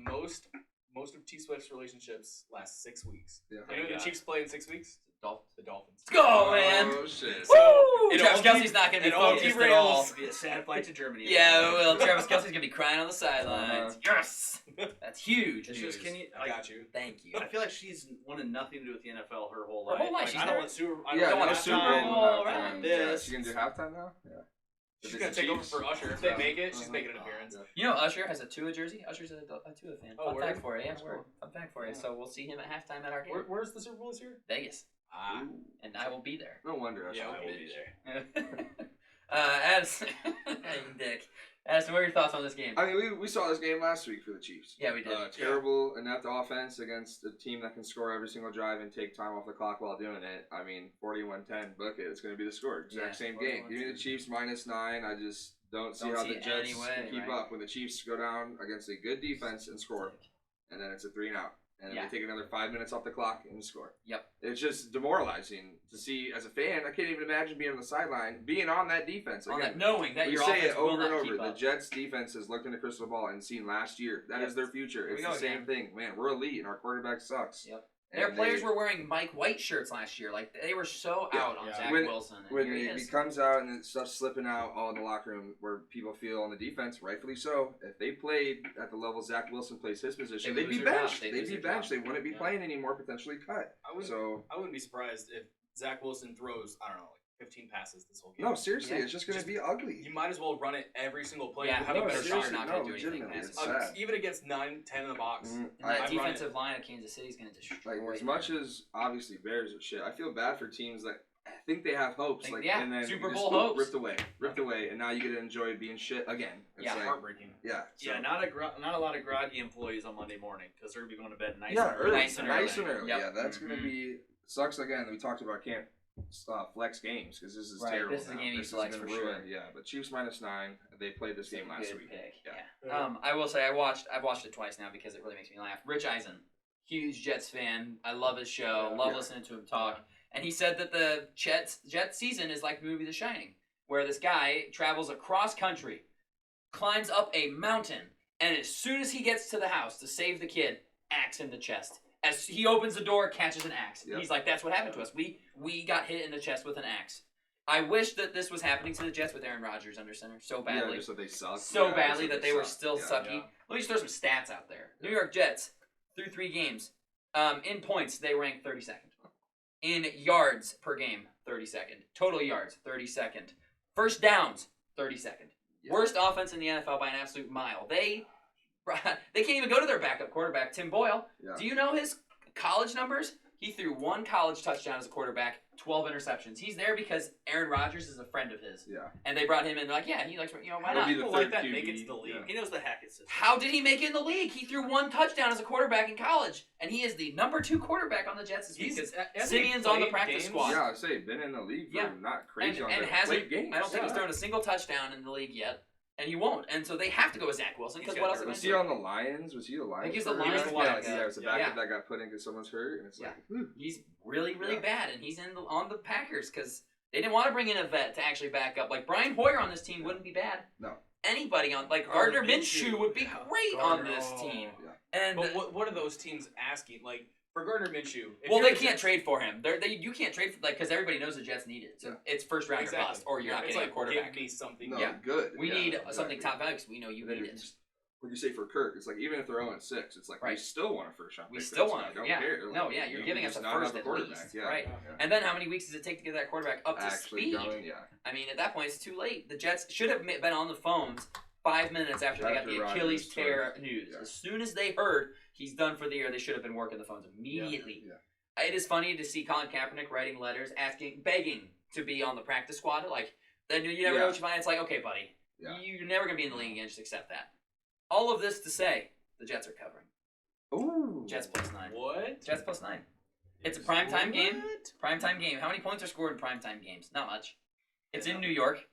most of T Swift's relationships last 6 weeks. Yeah. You know who the God. Chiefs play in 6 weeks? Dolphins. The Dolphins. Let's go, man. Oh shit. So, Woo! it Travis all Kelsey's keep- not going to it be all focused keep at all. rails. It'd be a sad flight to Germany. Yeah, well, Travis Kelsey's going to be crying on the sidelines. Yes! That's huge. It's news. just, can you? I got you. Thank you. I feel like she's wanted nothing to do with the NFL her whole Her life. whole life, Like, she's I never- don't want Super. I Yeah, don't no want Super Super Bowl, Bowl right. halftime. This. Yeah, she can do halftime now. Yeah. She's If gonna it's take over Chiefs. for Usher. If they make it, she's making an appearance. Yeah. You know, Usher has a Tua jersey. Usher's a Tua fan. Oh, Fun fact word? for you. Yeah, That's word. cool. Fun fact for you. Yeah. So we'll see him at halftime at our game. Where's the Super Bowl this year? Vegas. Ah, Ooh. And I will be there. No wonder. yeah, Usher we'll beat be you. there. Addison, you dick. Addison, what are your thoughts on this game? I mean, we saw this game last week for the Chiefs. Yeah, we did. Terrible, inept offense against a team that can score every single drive and take time off the clock while doing it. I mean, 41-10, book it. It's going to be the score. Exact Yeah, same game. Give me the 41-10. Chiefs -9. I just don't see Don't how see the Jets any way, can keep right? up when the Chiefs go down against a good defense and score, and then it's a 3-and-out. And then Yeah. they take another 5 minutes off the clock and score. Yep. It's just demoralizing to see as a fan. I can't even imagine being on the sideline, being on that defense. On Again, that, knowing that we your say offense it will over not and keep over. The up. Jets defense has looked in the crystal ball and seen last year. That is Yep. their future. Here we It's go the same again. thing. Man, we're elite and our quarterback sucks. Yep. And Their players they- were wearing Mike White shirts last year. Like, they were so Yeah. out on Yeah. Zach When- Wilson. And when here he it is. comes out and stuff's slipping out all in the locker room where people feel on the defense, rightfully so, if they played at the level Zach Wilson plays his position, They they'd lose be their job. benched. They They'd lose be their benched. job. They wouldn't be Yeah. playing anymore, potentially cut. I wouldn't. So, I wouldn't be surprised if Zach Wilson throws, I don't know, like 15 passes this whole game. no, seriously, Yeah. it's just going to Just- be ugly. You might as well run it every single play. Yeah, You have a no, better seriously, shot. not gonna do anything legitimately, fast. it's sad. Even against 9-10 in the box. Mhm. And that I'd run defensive it. line of Kansas City is going to destroy Like as them. much as obviously Bears are shit, I feel bad for teams that think they have hopes, Think- like yeah, and then Super just Bowl hopes. ripped away, and now you get to enjoy being shit again. It's Yeah, like, Heartbreaking. yeah, so, Yeah, not a lot of groggy employees on Monday morning because they're gonna be going to bed nice yeah, and early, Nice and nice early. and early. Yep. Yeah, that's Mhm. gonna be sucks again. We talked about can't flex games because this is Right, terrible. this is a now. game you This has flex been for sure. ruined. Yeah, but Chiefs -9. They played this It's a game last good week. pick. Yeah. Yeah. I will say I've watched it twice now because it really makes me laugh. Rich Eisen, huge Jets fan. I love his show. Love Yeah. listening to him talk. And he said that the Jets season is like the movie The Shining, where this guy travels across country, climbs up a mountain, and as soon as he gets to the house to save the kid, axe in the chest. As he opens the door, catches an axe. Yep. He's like, "That's what happened to us. We got hit in the chest with an axe." I wish that this was happening to the Jets with Aaron Rodgers under center so Yeah, badly. just that they suck. So Yeah, badly just that they were suck. still Yeah. sucky. Yeah. Let me just throw some stats out there. New York Jets, through 3 games, in points, they rank 32nd. In yards per game, 32nd. Total yards, 32nd. First downs, 32nd. Yeah. Worst offense in the NFL by an absolute mile. They can't even go to their backup quarterback, Tim Boyle. Yeah. Do you know his college numbers? He threw 1 college touchdown as a quarterback, 12 interceptions. He's there because Aaron Rodgers is a friend of his. Yeah. And they brought him in. They're like, yeah, he likes, why He'll not? be the People third like that QB. make it to the league. Yeah. He knows the Hackett system. How did he make it in the league? He threw 1 touchdown as a quarterback in college, and he is the number 2 quarterback on the Jets this week because Simeon's on the practice squad. Yeah, I say been in the league for not crazy and on the hasn't. late games. I don't think he's thrown a single touchdown in the league yet, and he won't. And so they have to go with Zach Wilson because He's what got else? Was he on the Lions? Was he the Lions? he's the first? Lions backup. Yeah, it was the Yeah. backup that got put in because someone's hurt, and it's like, He's really, really Yeah. bad, and he's on the Packers because they didn't want to bring in a vet to actually back up. Like Brian Hoyer on this team wouldn't be bad. No. Anybody on Gardner Gardner Minshew Minshew. would be Yeah, great Gardner, on this oh. team. Yeah. And But what are those teams asking? Like for Gardner Minshew, if well, you're they the can't Jets- trade for him. You can't trade for because everybody knows the Jets need it. So it's first round or Exactly. bust, or you're not It's getting like, a quarterback. Give me something. No, Yeah. good. We Yeah, need exactly. something top value because we know you Then need if it. What you say for Kirk? It's like even if they're 0-6, it's like we Right. still want a first round. We pick for still this want guy. it. Don't Yeah. care. No, Like, yeah, you're you giving can us a just not first have at quarterback. least, Yeah, right? yeah. And then how many weeks does it take to get that quarterback up to Actually speed? going, yeah. I mean, at that point, it's too late. The Jets should have been on the phones 5 minutes after they got After the Rodgers Achilles tear started. news. Yeah. As soon as they heard he's done for the year, they should have been working the phones immediately. Yeah. It is funny to see Colin Kaepernick writing letters, begging to be on the practice squad. Like, then you never know what you find. It's like, okay, buddy, Yeah. you're never gonna be in the league again. Just accept that. All of this to say, the Jets are covering. Ooh. Jets +9. What? Jets +9. It's a primetime game. What? Primetime game. How many points are scored in primetime games? Not much. It's in New York.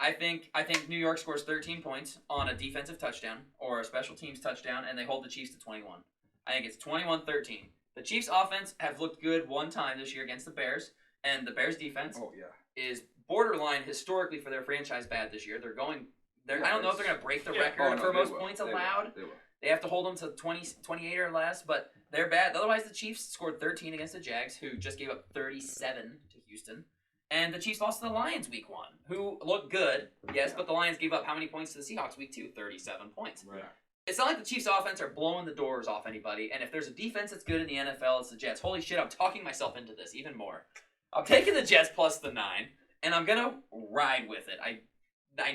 I think New York scores 13 points on a defensive touchdown or a special teams touchdown, and they hold the Chiefs to 21. I think it's 21-13. The Chiefs' offense have looked good one time this year against the Bears, and the Bears' defense Oh yeah. is borderline historically for their franchise bad this year. They're going. Yeah, I don't know if they're going to break the record Oh, no, for they most will. points They will. allowed. They will. They have to hold them to 28 or less, but they're bad. Otherwise, the Chiefs scored 13 against the Jags, who just gave up 37 to Houston. And the Chiefs lost to the Lions week 1, who looked good, yes, but the Lions gave up how many points to the Seahawks week 2? 37 points. Right. It's not like the Chiefs' offense are blowing the doors off anybody, and if there's a defense that's good in the NFL, it's the Jets. Holy shit, I'm talking myself into this even more. I'm taking the Jets plus the 9, and I'm going to ride with it. I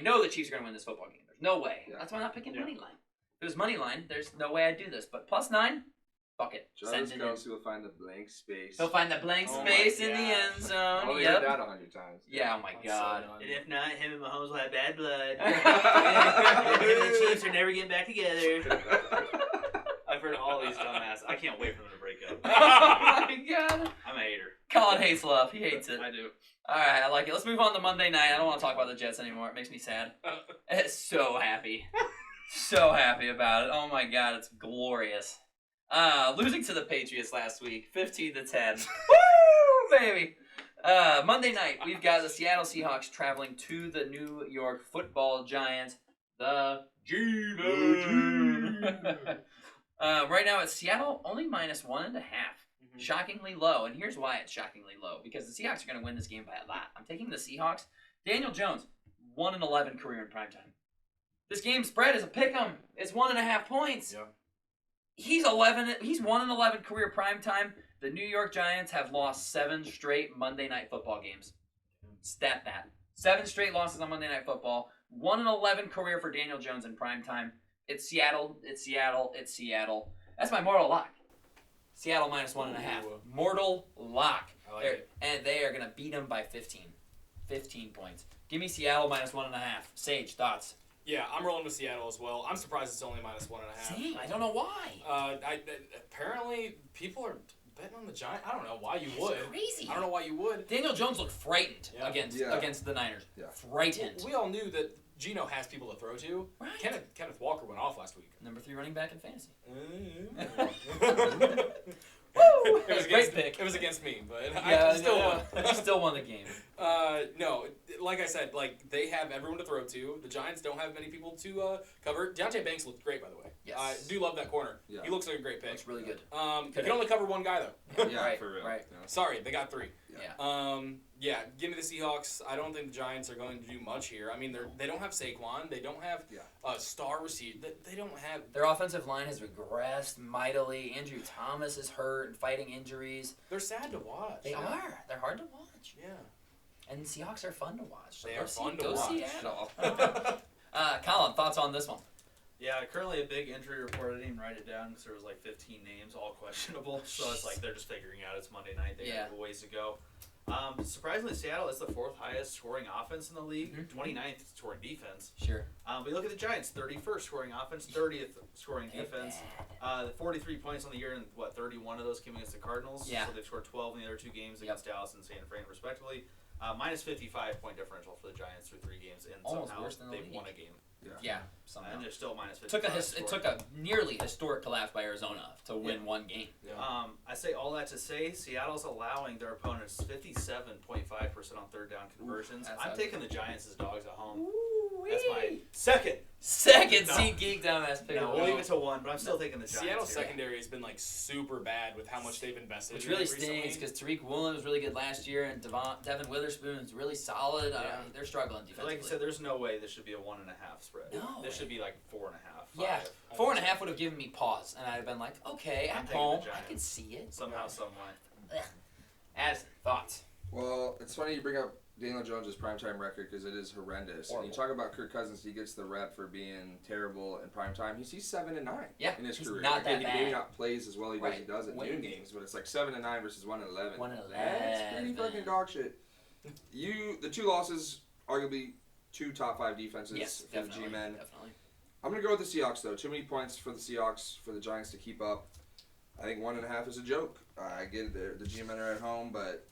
know the Chiefs are going to win this football game. There's no way. Yeah. That's why I'm not picking Yeah. money line. If it was money line, there's no way I'd do this. But plus 9, fuck it. Travis Send it in. Kelce will find the blank space. He'll find the blank Oh my space in the gosh. end zone. I'll hear Yep. that 100 times. Yeah, oh my I'm so god. done. And if not, him and Mahomes will have bad blood. Yeah. Him and the Chiefs are never getting back together. I've heard all these dumbass. I can't wait for them to break up. Oh my god. I'm a hater. Colin hates love. He hates it. I do. Alright, I like it. Let's move on to Monday night. I don't want to talk about the Jets anymore. It makes me sad. It's so happy. So happy about it. Oh my god, it's glorious. Losing to the Patriots last week, 15-10. Woo, baby. Monday night, we've got the Seattle Seahawks traveling to the New York Football Giants, the G-Men. Right now, it's Seattle only -1.5. Shockingly low, and here's why it's shockingly low. Because the Seahawks are going to win this game by a lot. I'm taking the Seahawks. Daniel Jones, 1-11 career in primetime. This game spread is a pick'em. It's 1.5 points. Yeah. He's 1-11 career primetime. The New York Giants have lost 7 straight Monday Night Football games. Stat that. 7 straight losses on Monday Night Football. 1-11 career for Daniel Jones in primetime. It's Seattle. It's Seattle. It's Seattle. That's my mortal lock. Seattle -1.5. Ooh. Mortal lock. I like it. And they are going to beat them by 15. 15 points. Give me Seattle -1.5. Sage, thoughts? Yeah, I'm rolling with Seattle as well. I'm surprised it's only -1.5. Same. I don't know why. Apparently people are betting on the Giants. I don't know why you It's would. crazy. I don't know why you would. Daniel Jones looked frightened Yeah. against the Niners. Yeah. Frightened. We all knew that Geno has people to throw to. Right. Kenneth Walker went off last week. Number 3 running back in fantasy. Woo! It was Great against pick. It was against me, but Yeah, I still won. Still won the game. No, like I said, like they have everyone to throw to. The Giants don't have many people to cover. Deontay Banks looked great, by the way. Yes. I do love that corner. Yeah. He looks like a great pick. Looks really good. You can only cover one guy though. Yeah, Right, for real. right. Yeah. Sorry, they got 3. Yeah. Yeah, give me the Seahawks. I don't think the Giants are going to do much here. I mean, they don't have Saquon. They don't have a star receiver. They don't have. Their offensive line has regressed mightily. Andrew Thomas is hurt and fighting injuries. They're sad to watch. They are. They're hard to watch. Yeah. And the Seahawks are fun to watch. So They go are fun to go watch. Seattle. No. Colin, thoughts on this one? Yeah, currently a big injury report. I didn't even write it down because there was like 15 names, all questionable. So it's like they're just figuring out it's Monday night. They have a ways to go. Surprisingly, Seattle is the 4th highest scoring offense in the league, 29th scoring defense. Sure. But you look at the Giants, 31st scoring offense, 30th scoring defense. 43 points on the year, and 31 of those came against the Cardinals. Yeah. So they've scored 12 in the other 2 games against Dallas and San Fran, respectively. Minus 55 point differential for the Giants through 3 games, and Almost somehow worse than the they've league. won a game. Yeah. Somehow. And they're still minus 55. It took a nearly historic collapse by Arizona to win one game. Yeah. I say all that to say Seattle's allowing their opponents 57.5% on third down conversions. That's I'm ugly. taking the Giants as dogs at home. Ooh-wee. That's my second. Second No. seed geek dumbass pick. No, we'll leave it to 1, but I'm still taking the Giants. Seattle here. secondary has been like super bad with how much they've invested. Which in really it recently. stings because Tariq Woolen was really good last year, and Devin Witherspoon's really solid. Yeah. They're struggling defensively. Like I said, there's no way this should be a 1.5 spread. No This way. should be like 4.5. Yeah, 5. 4.5 would have given me pause, and I'd have been like, okay, I'm at taking home, the I Giants. can see it. Somehow, some way. Addison, thoughts? Well, it's funny you bring up Daniel Jones' primetime record because it is horrendous. And you Horrible. talk about Kirk Cousins, he gets the rep for being terrible in primetime. He's 7-9 Yeah, in his he's career. not Okay, that he maybe bad. not plays as well as Right. he does at Win noon games. games, but it's like 7-9 versus 1-11. 1-11. That's pretty fucking dog shit. The 2 losses, arguably 2 top 5 defenses Yes, for the definitely. G-men. Definitely. I'm gonna go with the Seahawks though. Too many points for the Seahawks for the Giants to keep up. I think 1.5 is a joke. I get it. The G-men are at home, but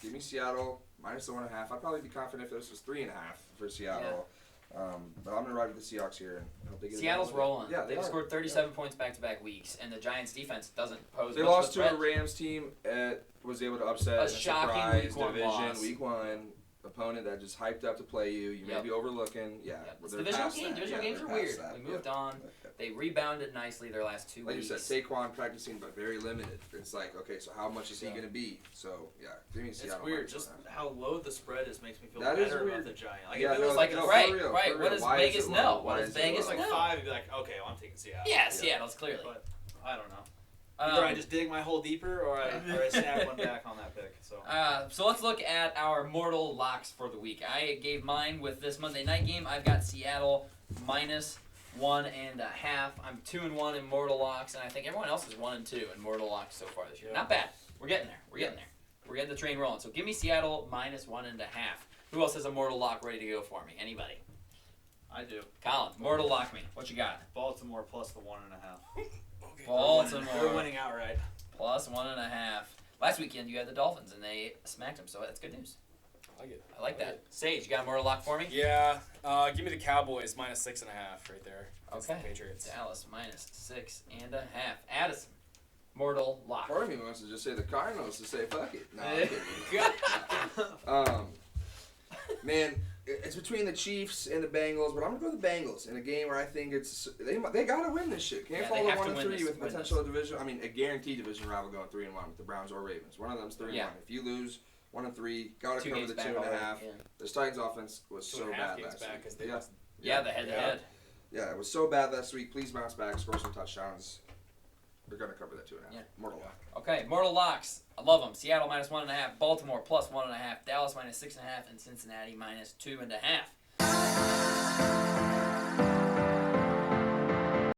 give me Seattle minus the 1.5. I'd probably be confident if this was 3.5 for Seattle. But I'm gonna ride with the Seahawks here and hope they get it Seattle's done. rolling. Yeah, They've are. scored 37 points back-to-back weeks, and the Giants' defense doesn't pose They much lost of to a a threat. Rams team. Was able to upset A a shocking surprise week 1 division loss. week 1 opponent that just hyped up to play you. You may Yep. be overlooking. Yeah, Yep. It's they're divisional past games. that. Divisional Yeah, games are they're past weird. that. We moved Yep. on. They rebounded nicely their last 2 Like weeks. you said, Saquon practicing, but very limited. It's like, okay, so how much is he going to be? So, yeah, give me Seattle. It's weird. minus Just 1.5. how low the spread is makes me feel That is better weird. about the Giants. Like, Yeah, if it no, was like, no, right, for real, right. for What real. does Why is Vegas it know? low? What Why does is it Vegas low? like know? 5, you'd be like, okay, well, I'm taking Seattle. Yeah, Seattle's clearly. But I don't know. Either I just dig my hole deeper, or I snap one back on that pick. So So let's look at our mortal locks for the week. I gave mine with this Monday night game. I've got Seattle minus 1.5. I'm 2-1 in mortal locks, and I think everyone else is 1-2 in mortal locks so far this year. Yeah. Not bad. We're getting there. We're getting the train rolling. So give me Seattle minus 1.5. Who else has a mortal lock ready to go for me? Anybody? I do. Colin, mortal lock me. What you got? Baltimore plus the 1.5. Okay. They're Baltimore winning outright. plus 1.5. Last weekend you had the Dolphins, and they smacked them, so that's good news. I like it. I like that. Sage, you got a mortal lock for me? Yeah. Give me the Cowboys minus 6.5 right there. Against Okay. The Patriots. Dallas minus 6.5. Addison, mortal lock. Part of me wants to just say the Cardinals to say fuck it. No, I'm kidding. Man, it's between the Chiefs and the Bengals, but I'm gonna go with the Bengals in a game where I think they gotta win this shit. Can't Yeah, fall they to have to 1-3 win this, with win potential division. I mean, a guaranteed division rival going 3-1 with the Browns or Ravens. One of them's 3-1. Yeah. If you lose 1-3, gotta 2 cover games the back 2.5. already. The Titans' offense was so 2.5 bad games last back week. because they Yeah. lost. Yeah, the head-to-head. Yeah, it was so bad last week. Please bounce back, score some touchdowns. They're gonna cover that 2.5. Yeah. Mortal lock. Okay, mortal locks. I love them. Seattle minus 1.5. Baltimore plus 1.5. Dallas minus 6.5. And Cincinnati minus 2.5.